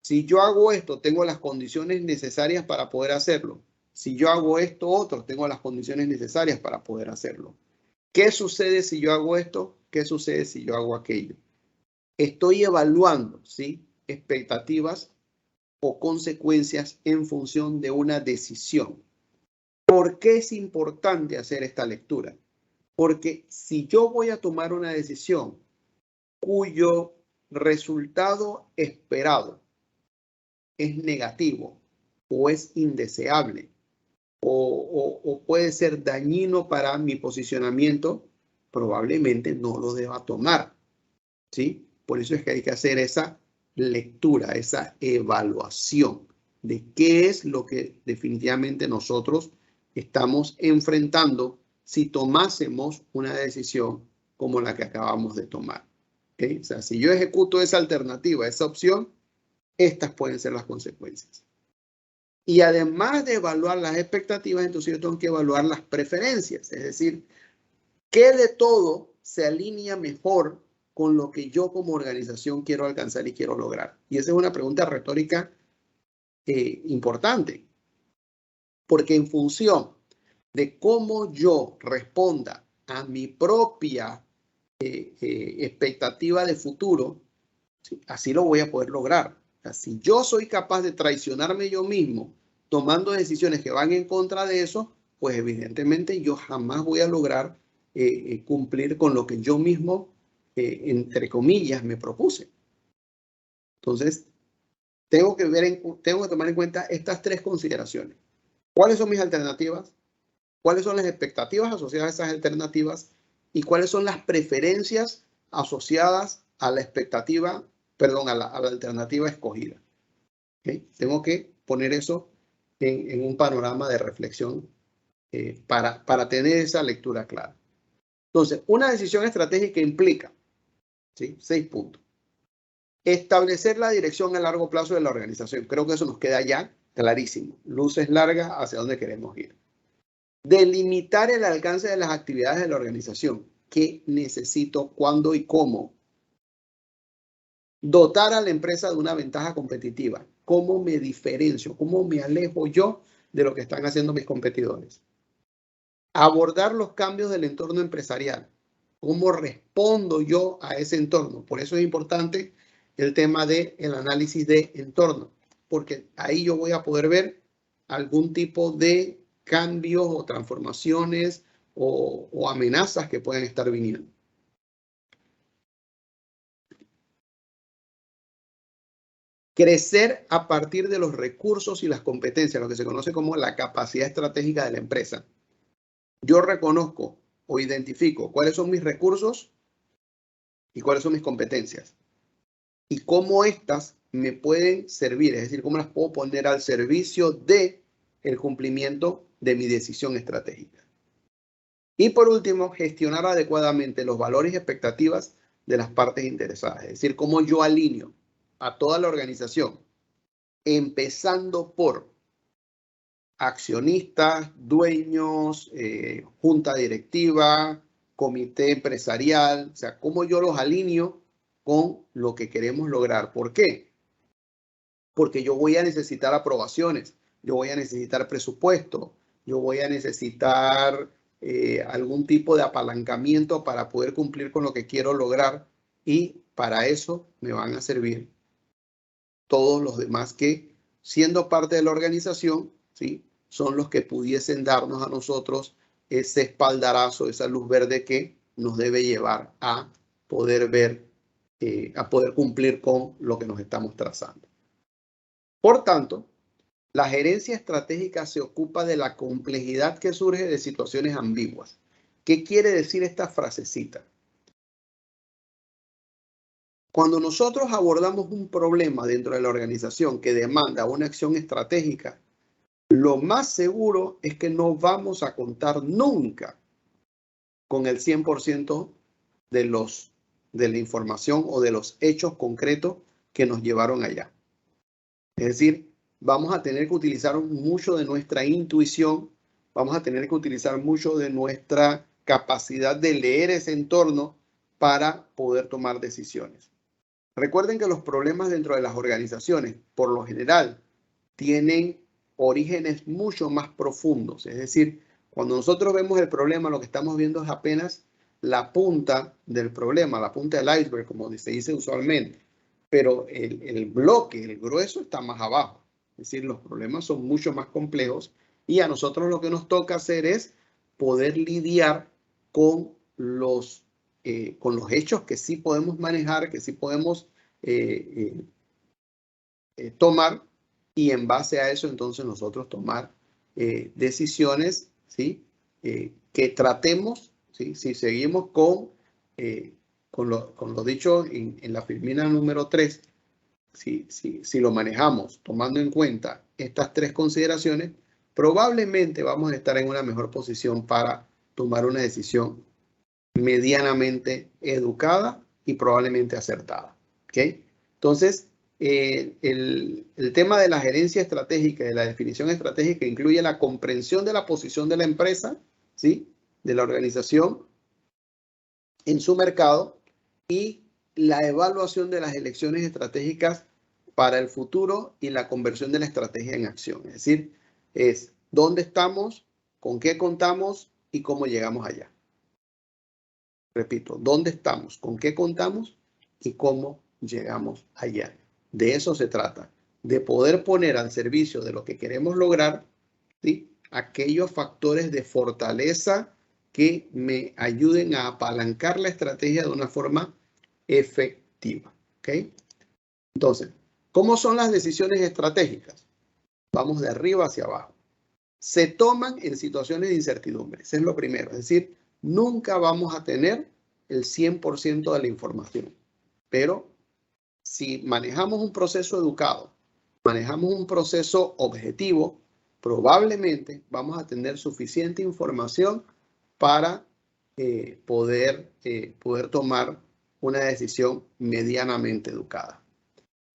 Si yo hago esto, tengo las condiciones necesarias para poder hacerlo. Si yo hago esto otro, tengo las condiciones necesarias para poder hacerlo. ¿Qué sucede si yo hago esto? ¿Qué sucede si yo hago aquello? estoy evaluando, ¿sí?, expectativas o consecuencias en función de una decisión. ¿Por qué es importante hacer esta lectura? Porque si yo voy a tomar una decisión cuyo resultado esperado es negativo o es indeseable o puede ser dañino para mi posicionamiento, probablemente no lo deba tomar, ¿sí? Por eso es que hay que hacer esa lectura, esa evaluación de qué es lo que definitivamente nosotros estamos enfrentando si tomásemos una decisión como la que acabamos de tomar. ¿Okay? O sea, si yo ejecuto esa alternativa, esa opción, estas pueden ser las consecuencias. Y además de evaluar las expectativas, entonces yo tengo que evaluar las preferencias, es decir, ¿qué de todo se alinea mejor con lo que yo como organización quiero alcanzar y quiero lograr? Y esa es una pregunta retórica importante, porque en función de cómo yo responda a mi propia expectativa de futuro, ¿sí?, así lo voy a poder lograr. O sea, si yo soy capaz de traicionarme yo mismo tomando decisiones que van en contra de eso, pues evidentemente yo jamás voy a lograr cumplir con lo que yo mismo, entre comillas, me propuse. Entonces, tengo que tomar en cuenta estas tres consideraciones. ¿Cuáles son mis alternativas? ¿Cuáles son las expectativas asociadas a esas alternativas? ¿Y cuáles son las preferencias asociadas a la expectativa, perdón, a la alternativa escogida? ¿Okay? Tengo que poner eso en un panorama de reflexión para tener esa lectura clara. Entonces, una decisión estratégica implica, ¿sí?, 6 puntos. Establecer la dirección a largo plazo de la organización. Creo que eso nos queda ya clarísimo. Luces largas hacia dónde queremos ir. Delimitar el alcance de las actividades de la organización. ¿Qué necesito, cuándo y cómo? Dotar a la empresa de una ventaja competitiva. ¿Cómo me diferencio? ¿Cómo me alejo yo de lo que están haciendo mis competidores? Abordar los cambios del entorno empresarial. ¿Cómo respondo yo a ese entorno? Por eso es importante el tema del análisis de entorno, porque ahí yo voy a poder ver algún tipo de cambios o transformaciones o amenazas que pueden estar viniendo. Crecer a partir de los recursos y las competencias, lo que se conoce como la capacidad estratégica de la empresa. Yo reconozco o identifico cuáles son mis recursos y cuáles son mis competencias y cómo estas me pueden servir, es decir, cómo las puedo poner al servicio de el cumplimiento de mi decisión estratégica. Y por último, gestionar adecuadamente los valores y expectativas de las partes interesadas, es decir, cómo yo alineo a toda la organización, empezando por accionistas, dueños, junta directiva, comité empresarial, o sea, cómo yo los alineo con lo que queremos lograr. ¿Por qué? Porque yo voy a necesitar aprobaciones, yo voy a necesitar presupuesto, yo voy a necesitar algún tipo de apalancamiento para poder cumplir con lo que quiero lograr, y para eso me van a servir todos los demás que, siendo parte de la organización, ¿sí?, son los que pudiesen darnos a nosotros ese espaldarazo, esa luz verde que nos debe llevar a poder ver, a poder cumplir con lo que nos estamos trazando. Por tanto, la gerencia estratégica se ocupa de la complejidad que surge de situaciones ambiguas. ¿Qué quiere decir esta frasecita? Cuando nosotros abordamos un problema dentro de la organización que demanda una acción estratégica, lo más seguro es que no vamos a contar nunca con el 100% de la información o de los hechos concretos que nos llevaron allá. Es decir, vamos a tener que utilizar mucho de nuestra intuición, vamos a tener que utilizar mucho de nuestra capacidad de leer ese entorno para poder tomar decisiones. Recuerden que los problemas dentro de las organizaciones, por lo general, tienen orígenes mucho más profundos. Es decir, cuando nosotros vemos el problema, lo que estamos viendo es apenas la punta del problema, la punta del iceberg, como se dice usualmente. Pero el bloque, el grueso, está más abajo. Es decir, los problemas son mucho más complejos y a nosotros lo que nos toca hacer es poder lidiar con los hechos que sí podemos manejar, que sí podemos tomar, y en base a eso entonces nosotros tomar decisiones, ¿sí? Que tratemos, ¿sí? Si seguimos con lo dicho en la filmina número 3, si lo manejamos tomando en cuenta estas 3 consideraciones, probablemente vamos a estar en una mejor posición para tomar una decisión medianamente educada y probablemente acertada. ¿Ok? Entonces, el tema de la gerencia estratégica y de la definición estratégica incluye la comprensión de la posición de la empresa, ¿sí? De la organización en su mercado y la evaluación de las elecciones estratégicas para el futuro y la conversión de la estrategia en acción. Es decir, es dónde estamos, con qué contamos y cómo llegamos allá. Repito, dónde estamos, con qué contamos y cómo llegamos allá. De eso se trata, de poder poner al servicio de lo que queremos lograr, ¿sí? Aquellos factores de fortaleza que me ayuden a apalancar la estrategia de una forma efectiva. ¿Ok? Entonces, ¿cómo son las decisiones estratégicas? Vamos de arriba hacia abajo. Se toman en situaciones de incertidumbre. Eso es lo primero. Es decir, nunca vamos a tener el 100% de la información. Pero si manejamos un proceso educado, manejamos un proceso objetivo, probablemente vamos a tener suficiente información para poder tomar una decisión medianamente educada.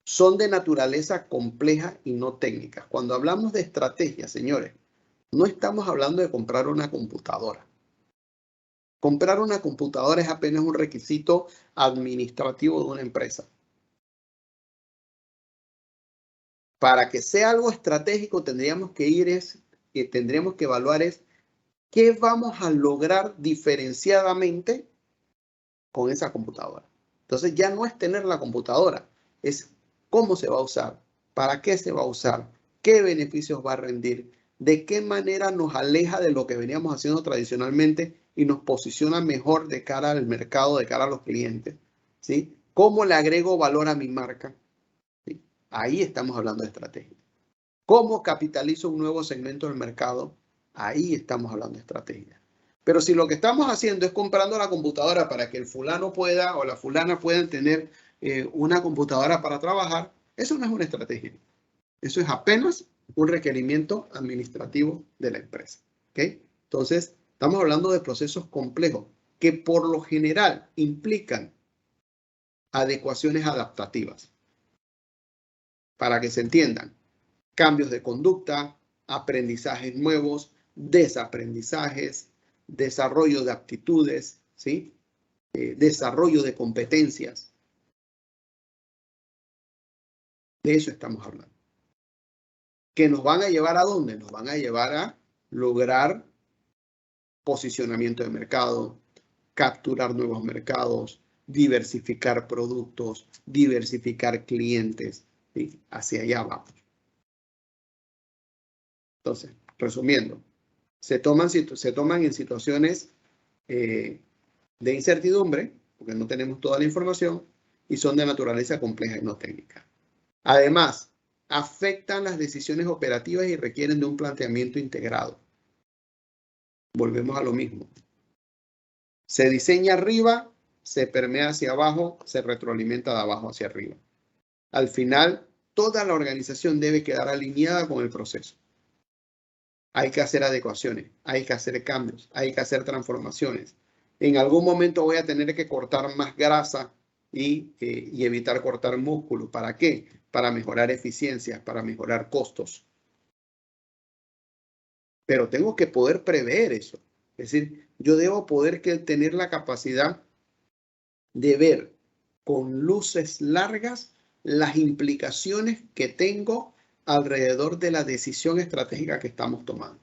Son de naturaleza compleja y no técnica. Cuando hablamos de estrategia, señores, no estamos hablando de comprar una computadora. Comprar una computadora es apenas un requisito administrativo de una empresa. Para que sea algo estratégico, tendríamos que evaluar qué vamos a lograr diferenciadamente con esa computadora. Entonces ya no es tener la computadora, es cómo se va a usar, para qué se va a usar, qué beneficios va a rendir, de qué manera nos aleja de lo que veníamos haciendo tradicionalmente y nos posiciona mejor de cara al mercado, de cara a los clientes, ¿sí? ¿Cómo le agrego valor a mi marca? ¿Sí? Ahí estamos hablando de estrategia. ¿Cómo capitalizo un nuevo segmento del mercado? Ahí estamos hablando de estrategia. Pero si lo que estamos haciendo es comprando la computadora para que el fulano pueda o la fulana puedan tener una computadora para trabajar, eso no es una estrategia. Eso es apenas un requerimiento administrativo de la empresa. ¿Okay? Entonces, estamos hablando de procesos complejos que por lo general implican adecuaciones adaptativas. Para que se entiendan, cambios de conducta, aprendizajes nuevos, desaprendizajes, desarrollo de aptitudes, ¿sí? Desarrollo de competencias. De eso estamos hablando. ¿Que nos van a llevar a dónde? Nos van a llevar a lograr posicionamiento de mercado, capturar nuevos mercados, diversificar productos, diversificar clientes. ¿Sí? Hacia allá vamos. Entonces, resumiendo, se toman en situaciones de incertidumbre, porque no tenemos toda la información, y son de naturaleza compleja y no técnica. Además, afectan las decisiones operativas y requieren de un planteamiento integrado. Volvemos a lo mismo. Se diseña arriba, se permea hacia abajo, se retroalimenta de abajo hacia arriba. Al final, toda la organización debe quedar alineada con el proceso. Hay que hacer adecuaciones, hay que hacer cambios, hay que hacer transformaciones. En algún momento voy a tener que cortar más grasa y evitar cortar músculo. ¿Para qué? Para mejorar eficiencia, para mejorar costos. Pero tengo que poder prever eso. Es decir, yo debo poder tener la capacidad de ver con luces largas las implicaciones que tengo alrededor de la decisión estratégica que estamos tomando.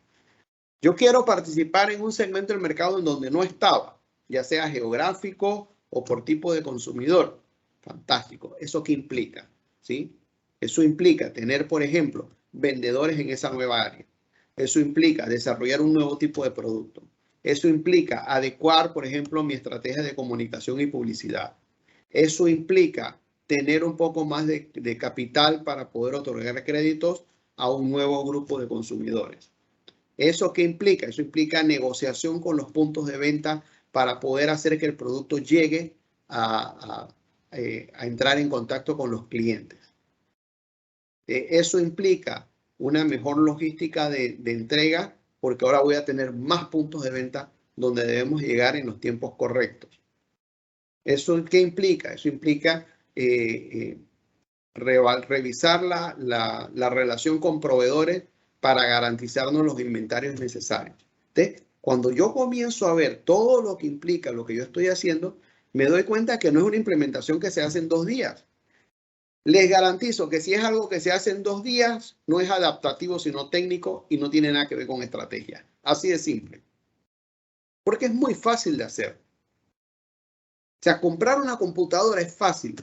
Yo quiero participar en un segmento del mercado en donde no estaba. ya sea geográfico o por tipo de consumidor. Fantástico. ¿Eso qué implica? ¿Sí? Eso implica tener, por ejemplo, vendedores en esa nueva área. Eso implica desarrollar un nuevo tipo de producto. Eso implica adecuar, por ejemplo, mi estrategia de comunicación y publicidad. Eso implica tener un poco más de capital para poder otorgar créditos a un nuevo grupo de consumidores. ¿Eso qué implica? Eso implica negociación con los puntos de venta para poder hacer que el producto llegue a entrar en contacto con los clientes. Eso implica una mejor logística de entrega, porque ahora voy a tener más puntos de venta donde debemos llegar en los tiempos correctos. ¿Eso qué implica? Eso implica revisar la relación con proveedores para garantizarnos los inventarios necesarios. Entonces, cuando yo comienzo a ver todo lo que implica lo que yo estoy haciendo, me doy cuenta que no es una implementación que se hace en 2 días. Les garantizo que si es algo que se hace en 2 días, no es adaptativo, sino técnico y no tiene nada que ver con estrategia. Así de simple. Porque es muy fácil de hacer. O sea, comprar una computadora es fácil.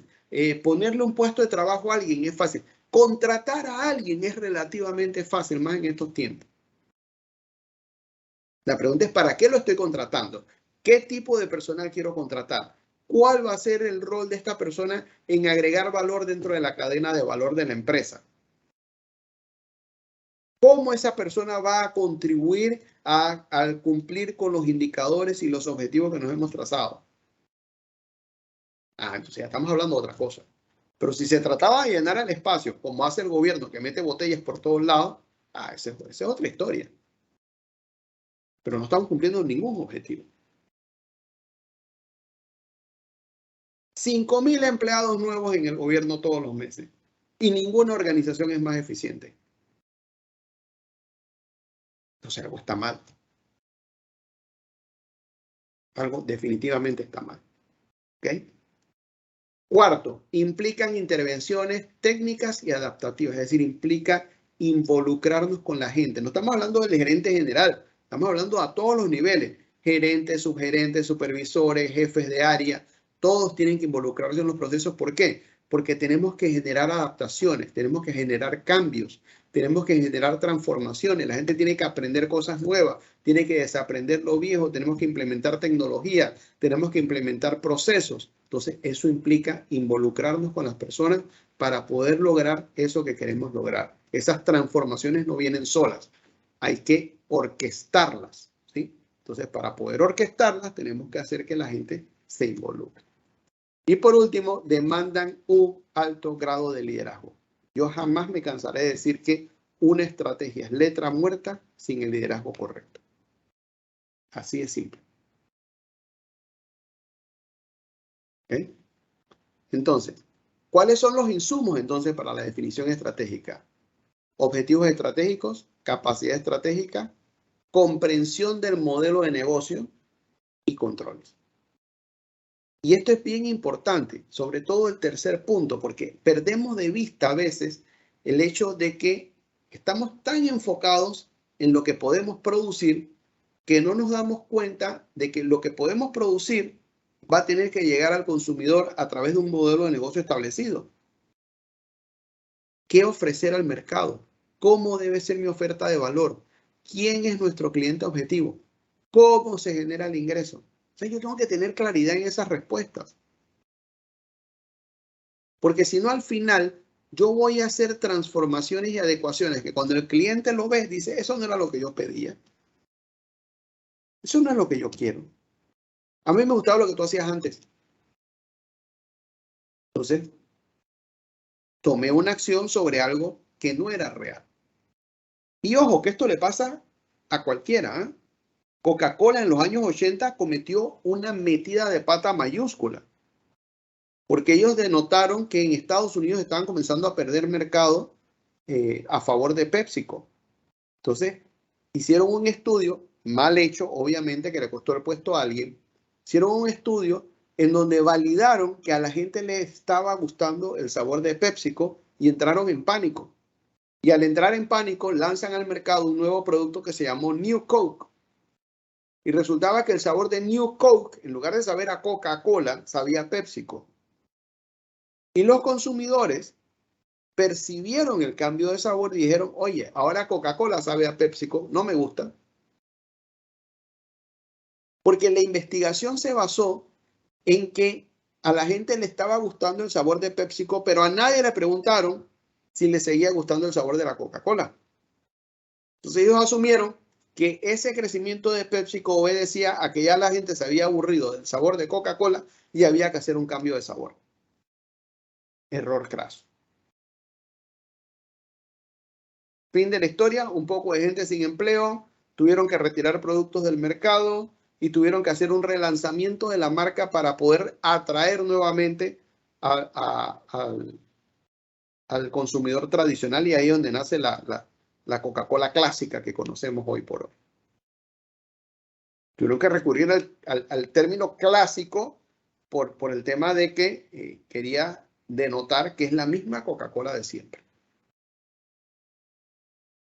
Ponerle un puesto de trabajo a alguien es fácil. Contratar a alguien es relativamente fácil, más en estos tiempos. La pregunta es, ¿para qué lo estoy contratando? ¿Qué tipo de personal quiero contratar? ¿Cuál va a ser el rol de esta persona en agregar valor dentro de la cadena de valor de la empresa? ¿Cómo esa persona va a contribuir al cumplir con los indicadores y los objetivos que nos hemos trazado? Entonces ya estamos hablando de otra cosa. Pero si se trataba de llenar el espacio, como hace el gobierno, que mete botellas por todos lados, esa es otra historia. Pero no estamos cumpliendo ningún objetivo. 5.000 empleados nuevos en el gobierno todos los meses. Y ninguna organización es más eficiente. Entonces algo está mal. Algo definitivamente está mal. ¿Ok? Cuarto, implican intervenciones técnicas y adaptativas. Es decir, implica involucrarnos con la gente. No estamos hablando del gerente general. Estamos hablando a todos los niveles. Gerentes, subgerentes, supervisores, jefes de área. Todos tienen que involucrarse en los procesos. ¿Por qué? Porque tenemos que generar adaptaciones, tenemos que generar cambios, tenemos que generar transformaciones. La gente tiene que aprender cosas nuevas, tiene que desaprender lo viejo, tenemos que implementar tecnología, tenemos que implementar procesos. Entonces, eso implica involucrarnos con las personas para poder lograr eso que queremos lograr. Esas transformaciones no vienen solas, hay que orquestarlas, ¿sí? Entonces, para poder orquestarlas, tenemos que hacer que la gente se involucre. Y por último, demandan un alto grado de liderazgo. Yo jamás me cansaré de decir que una estrategia es letra muerta sin el liderazgo correcto. Así de simple. ¿Ok? Entonces, ¿cuáles son los insumos entonces para la definición estratégica? Objetivos estratégicos, capacidad estratégica, comprensión del modelo de negocio y controles. Y esto es bien importante, sobre todo el tercer punto, porque perdemos de vista a veces el hecho de que estamos tan enfocados en lo que podemos producir que no nos damos cuenta de que lo que podemos producir va a tener que llegar al consumidor a través de un modelo de negocio establecido. ¿Qué ofrecer al mercado? ¿Cómo debe ser mi oferta de valor? ¿Quién es nuestro cliente objetivo? ¿Cómo se genera el ingreso? O sea, yo tengo que tener claridad en esas respuestas. Porque si no, al final, yo voy a hacer transformaciones y adecuaciones que cuando el cliente lo ve, dice, eso no era lo que yo pedía. Eso no es lo que yo quiero. A mí me gustaba lo que tú hacías antes. Entonces, tomé una acción sobre algo que no era real. Y ojo, que esto le pasa a cualquiera, ¿eh? Coca-Cola en los años 80 cometió una metida de pata mayúscula, porque ellos denotaron que en Estados Unidos estaban comenzando a perder mercado a favor de PepsiCo. Entonces, hicieron un estudio, mal hecho, obviamente, que le costó el puesto a alguien. Hicieron un estudio en donde validaron que a la gente le estaba gustando el sabor de PepsiCo y entraron en pánico. Y al entrar en pánico, lanzan al mercado un nuevo producto que se llamó New Coke. Y resultaba que el sabor de New Coke, en lugar de saber a Coca-Cola, sabía a PepsiCo. Y los consumidores percibieron el cambio de sabor y dijeron, oye, ahora Coca-Cola sabe a PepsiCo, no me gusta. Porque la investigación se basó en que a la gente le estaba gustando el sabor de PepsiCo, pero a nadie le preguntaron si le seguía gustando el sabor de la Coca-Cola. Entonces ellos asumieron que ese crecimiento de PepsiCo obedecía a que ya la gente se había aburrido del sabor de Coca-Cola y había que hacer un cambio de sabor. Error craso. Fin de la historia, un poco de gente sin empleo, tuvieron que retirar productos del mercado y tuvieron que hacer un relanzamiento de la marca para poder atraer nuevamente al consumidor tradicional, y ahí es donde nace la Coca-Cola clásica que conocemos hoy por hoy. Tuvieron que recurrir al término clásico por el tema de que quería denotar que es la misma Coca-Cola de siempre.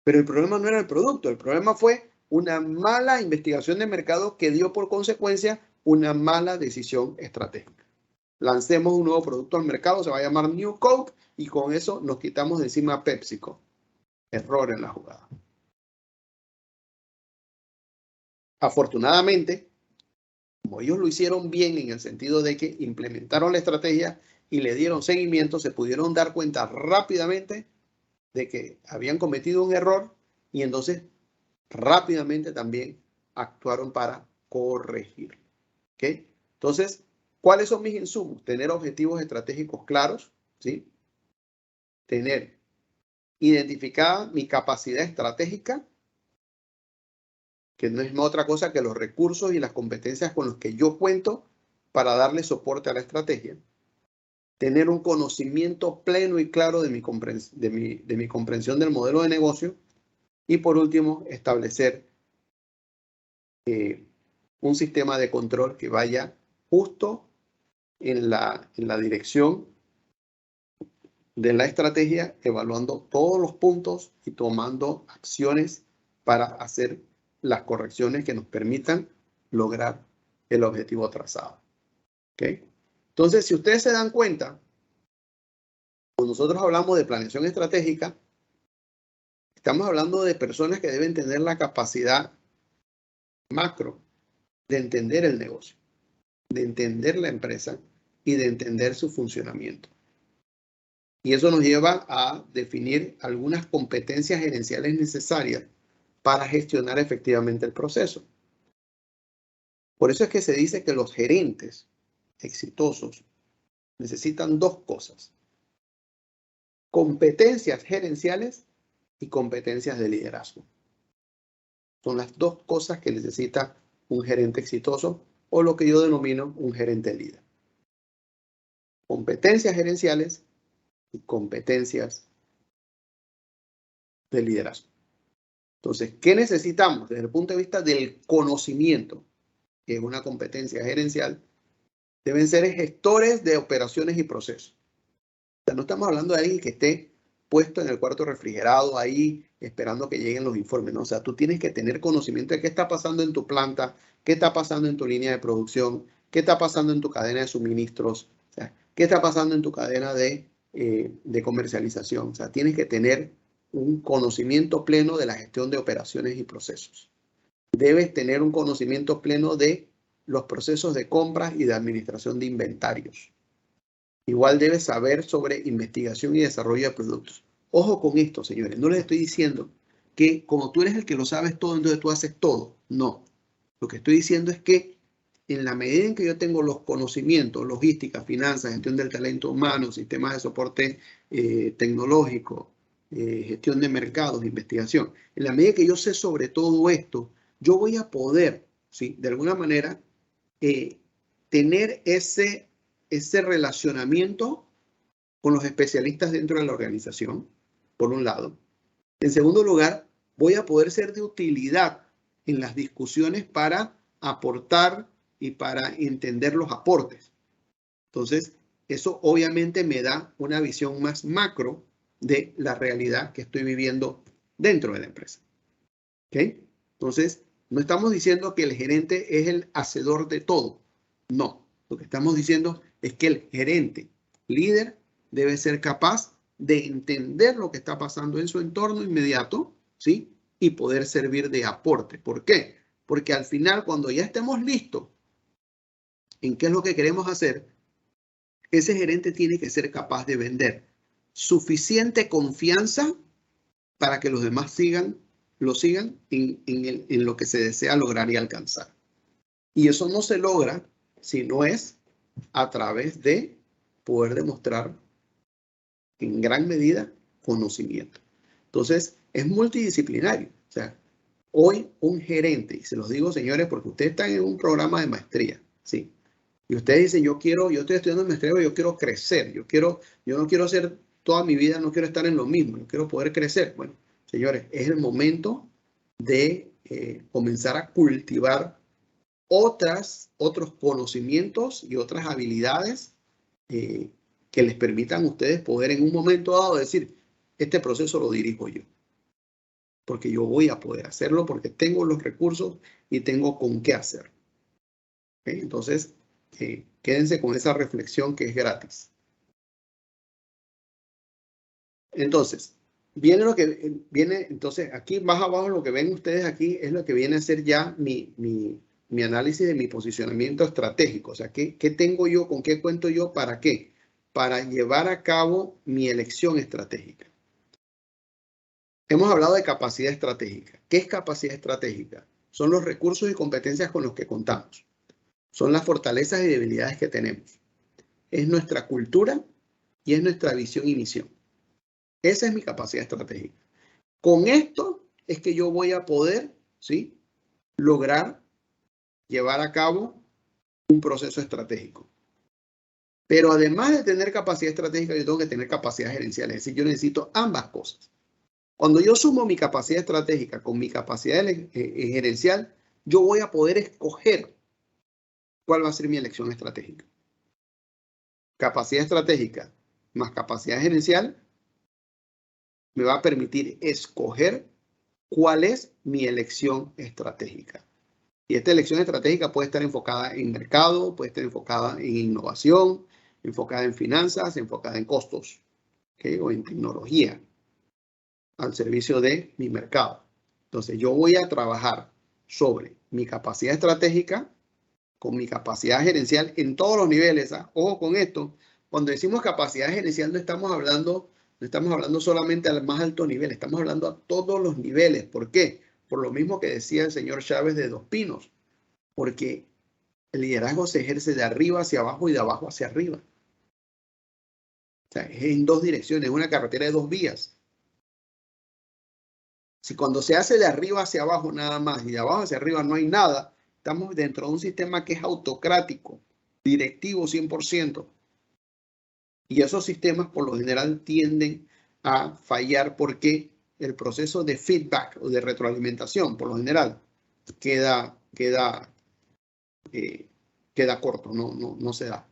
Pero el problema no era el producto, el problema fue una mala investigación de mercado que dio por consecuencia una mala decisión estratégica. Lancemos un nuevo producto al mercado, se va a llamar New Coke, y con eso nos quitamos de encima a PepsiCo. Error en la jugada. Afortunadamente, como ellos lo hicieron bien en el sentido de que implementaron la estrategia y le dieron seguimiento, se pudieron dar cuenta rápidamente de que habían cometido un error y entonces rápidamente también actuaron para corregirlo. ¿Okay? Entonces, ¿cuáles son mis insumos? Tener objetivos estratégicos claros, ¿sí? Tener identificada mi capacidad estratégica, que no es otra cosa que los recursos y las competencias con los que yo cuento para darle soporte a la estrategia. Tener un conocimiento pleno y claro de mi comprensión del modelo de negocio. Y por último, establecer un sistema de control que vaya justo en la dirección de la estrategia, evaluando todos los puntos y tomando acciones para hacer las correcciones que nos permitan lograr el objetivo trazado. ¿Okay? Entonces, si ustedes se dan cuenta, cuando nosotros hablamos de planeación estratégica, estamos hablando de personas que deben tener la capacidad macro de entender el negocio, de entender la empresa y de entender su funcionamiento. Y eso nos lleva a definir algunas competencias gerenciales necesarias para gestionar efectivamente el proceso. Por eso es que se dice que los gerentes exitosos necesitan dos cosas: competencias gerenciales y competencias de liderazgo. Son las dos cosas que necesita un gerente exitoso, o lo que yo denomino un gerente líder. Competencias gerenciales y competencias de liderazgo. Entonces, ¿qué necesitamos desde el punto de vista del conocimiento, que es una competencia gerencial? Deben ser gestores de operaciones y procesos. O sea, no estamos hablando de alguien que esté puesto en el cuarto refrigerado ahí esperando que lleguen los informes, ¿no? O sea, tú tienes que tener conocimiento de qué está pasando en tu planta, qué está pasando en tu línea de producción, qué está pasando en tu cadena de suministros, o sea, qué está pasando en tu cadena de comercialización. O sea, tienes que tener un conocimiento pleno de la gestión de operaciones y procesos. Debes tener un conocimiento pleno de los procesos de compras y de administración de inventarios. Igual debes saber sobre investigación y desarrollo de productos. Ojo con esto, señores. No les estoy diciendo que como tú eres el que lo sabes todo, entonces tú haces todo. No. Lo que estoy diciendo es que en la medida en que yo tengo los conocimientos, logística, finanzas, gestión del talento humano, sistemas de soporte tecnológico, gestión de mercados, investigación, en la medida que yo sé sobre todo esto, yo voy a poder, ¿sí?, de alguna manera, tener ese relacionamiento con los especialistas dentro de la organización, por un lado. En segundo lugar, voy a poder ser de utilidad en las discusiones para aportar y para entender los aportes. Entonces, eso obviamente me da una visión más macro de la realidad que estoy viviendo dentro de la empresa. ¿Okay? Entonces, No estamos diciendo que el gerente es el hacedor de todo. No. Lo que estamos diciendo es que el gerente, líder, debe ser capaz de entender lo que está pasando en su entorno inmediato, ¿sí? Y poder servir de aporte. ¿Por qué? Porque al final, cuando ya estemos listos en qué es lo que queremos hacer, ese gerente tiene que ser capaz de vender suficiente confianza para que los demás lo sigan en lo que se desea lograr y alcanzar. Y eso no se logra si no es a través de poder demostrar en gran medida conocimiento. Entonces, es multidisciplinario. O sea, hoy un gerente, y se los digo, señores, porque ustedes están en un programa de maestría, ¿sí? Y ustedes dicen, yo estoy estudiando maestría, yo quiero crecer, yo no quiero hacer toda mi vida, no quiero estar en lo mismo, yo quiero poder crecer. Bueno, señores, es el momento de comenzar a cultivar otros conocimientos y otras habilidades que les permitan a ustedes poder en un momento dado decir, este proceso lo dirijo yo. Porque yo voy a poder hacerlo, porque tengo los recursos y tengo con qué hacer. ¿Okay? Entonces, quédense con esa reflexión que es gratis. Entonces, entonces aquí más abajo lo que ven ustedes aquí es lo que viene a ser ya mi análisis de mi posicionamiento estratégico. O sea, ¿qué tengo yo? ¿Con qué cuento yo? ¿Para qué? Para llevar a cabo mi elección estratégica. Hemos hablado de capacidad estratégica. ¿Qué es capacidad estratégica? Son los recursos y competencias con los que contamos. Son las fortalezas y debilidades que tenemos. Es nuestra cultura y es nuestra visión y misión. Esa es mi capacidad estratégica. Con esto es que yo voy a poder, ¿sí?, lograr llevar a cabo un proceso estratégico. Pero además de tener capacidad estratégica, yo tengo que tener capacidad gerencial. Es decir, yo necesito ambas cosas. Cuando yo sumo mi capacidad estratégica con mi capacidad gerencial, yo voy a poder escoger cuál va a ser mi elección estratégica. Capacidad estratégica más capacidad gerencial me va a permitir escoger cuál es mi elección estratégica. Y esta elección estratégica puede estar enfocada en mercado, puede estar enfocada en innovación, enfocada en finanzas, enfocada en costos, ¿okay?, o en tecnología al servicio de mi mercado. Entonces, yo voy a trabajar sobre mi capacidad estratégica con mi capacidad gerencial en todos los niveles. Ojo con esto. Cuando decimos capacidad gerencial, no estamos hablando solamente al más alto nivel, estamos hablando a todos los niveles. ¿Por qué? Por lo mismo que decía el señor Chávez de Dos Pinos, porque el liderazgo se ejerce de arriba hacia abajo y de abajo hacia arriba. O sea, es en dos direcciones, una carretera de dos vías. Si cuando se hace de arriba hacia abajo nada más y de abajo hacia arriba no hay nada, estamos dentro de un sistema que es autocrático, directivo 100%. Y esos sistemas por lo general tienden a fallar porque el proceso de feedback o de retroalimentación por lo general queda corto, no se da.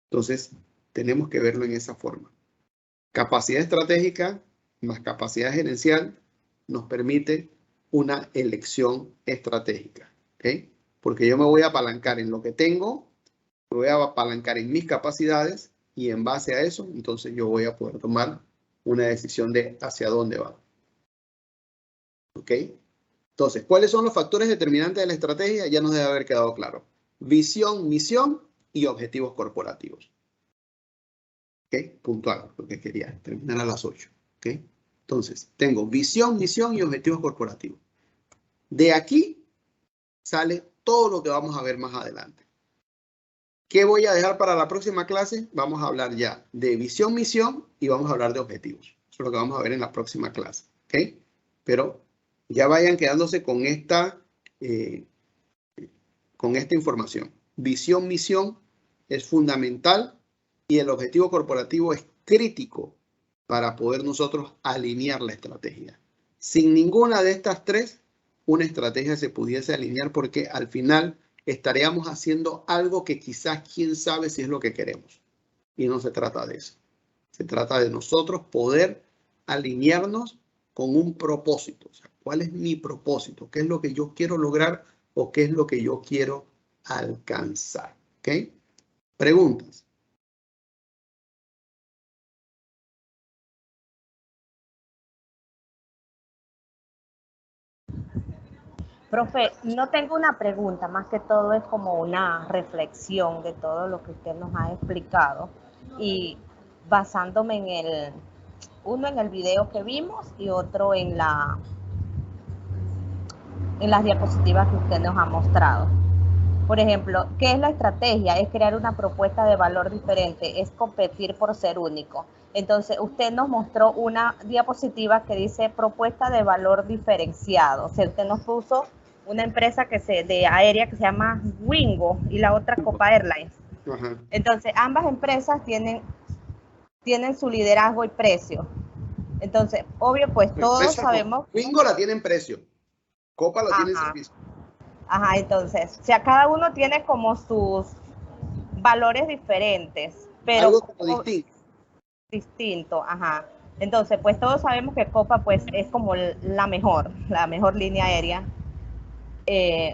Entonces, tenemos que verlo en esa forma. Capacidad estratégica más capacidad gerencial nos permite una elección estratégica, ¿okay? Porque yo me voy a apalancar en lo que tengo, me voy a apalancar en mis capacidades y en base a eso, entonces yo voy a poder tomar una decisión de hacia dónde va. ¿Ok? Entonces, ¿cuáles son los factores determinantes de la estrategia? Ya nos debe haber quedado claro. Visión, misión y objetivos corporativos. ¿Ok? Puntual, lo que quería terminar a las 8. ¿Ok? Entonces, tengo visión, misión y objetivos corporativos. De aquí sale todo lo que vamos a ver más adelante. ¿Qué voy a dejar para la próxima clase? Vamos a hablar ya de visión, misión y vamos a hablar de objetivos. Eso es lo que vamos a ver en la próxima clase. ¿Ok? Pero ya vayan quedándose con esta información. Visión, misión es fundamental y el objetivo corporativo es crítico para poder nosotros alinear la estrategia. Sin ninguna de estas tres, una estrategia se pudiese alinear porque al final estaríamos haciendo algo que quizás quién sabe si es lo que queremos. Y no se trata de eso. Se trata de nosotros poder alinearnos con un propósito. O sea, ¿Cuál es mi propósito? ¿Qué es lo que yo quiero lograr o qué es lo que yo quiero alcanzar? ¿Ok? Preguntas. Profe, no tengo una pregunta, más que todo es como una reflexión de todo lo que usted nos ha explicado y basándome uno en el video que vimos y otro en las diapositivas que usted nos ha mostrado. Por ejemplo, ¿qué es la estrategia? Es crear una propuesta de valor diferente, es competir por ser único. Entonces, usted nos mostró una diapositiva que dice propuesta de valor diferenciado. O sea, usted nos puso una empresa de aérea que se llama Wingo y la otra Copa Airlines. Ajá. Entonces, ambas empresas tienen su liderazgo y precio. Entonces, obvio, pues todos sabemos. Wingo la tiene en precio, Copa la tiene en servicio. Ajá, entonces, o sea, cada uno tiene como sus valores diferentes, pero algo como distinto, ajá. Entonces, pues todos sabemos que Copa pues es como la mejor línea aérea.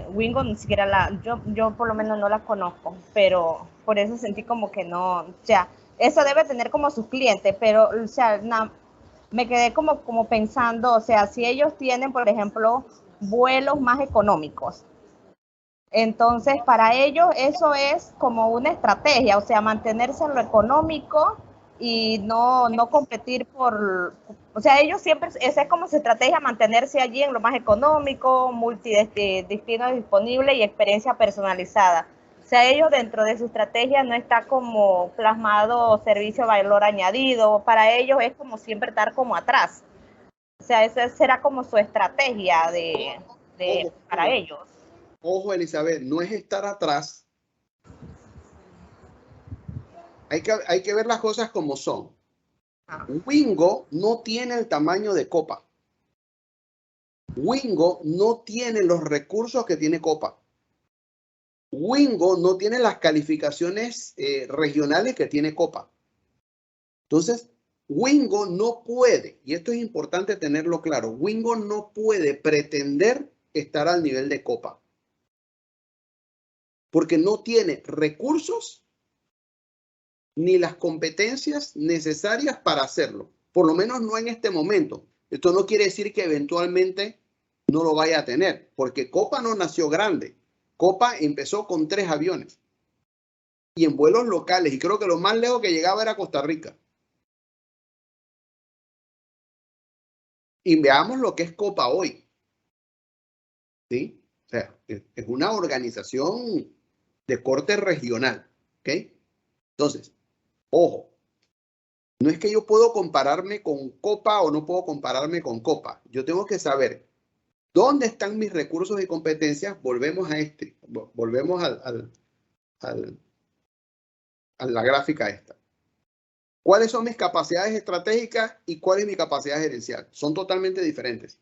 Wingo ni siquiera yo por lo menos no la conozco, pero por eso sentí como que no, o sea, eso debe tener como sus clientes, pero, o sea, me quedé como pensando, o sea, si ellos tienen, por ejemplo, vuelos más económicos, entonces para ellos eso es como una estrategia, o sea, mantenerse en lo económico y no competir o sea, ellos siempre, esa es como su estrategia, mantenerse allí en lo más económico, multidestinos disponibles y experiencia personalizada. O sea, ellos dentro de su estrategia no está como plasmado servicio de valor añadido, para ellos es como siempre estar como atrás. O sea, esa será como su estrategia para ellos. Ojo, Elizabeth, no es estar atrás. Hay que ver las cosas como son. Wingo no tiene el tamaño de Copa. Wingo no tiene los recursos que tiene Copa. Wingo no tiene las calificaciones regionales que tiene Copa. Entonces, Wingo no puede, y esto es importante tenerlo claro, Wingo no puede pretender estar al nivel de Copa. Porque no tiene recursos ni las competencias necesarias para hacerlo. Por lo menos no en este momento. Esto no quiere decir que eventualmente no lo vaya a tener, porque Copa no nació grande. Copa empezó con 3 aviones y en vuelos locales, y creo que lo más lejos que llegaba era Costa Rica. Y veamos lo que es Copa hoy. ¿Sí? O sea, es una organización de corte regional. ¿Ok? Entonces, ojo, no es que yo puedo compararme con Copa o no puedo compararme con Copa. Yo tengo que saber dónde están mis recursos y competencias. Volvemos a la gráfica esta. ¿Cuáles son mis capacidades estratégicas y cuál es mi capacidad gerencial? Son totalmente diferentes.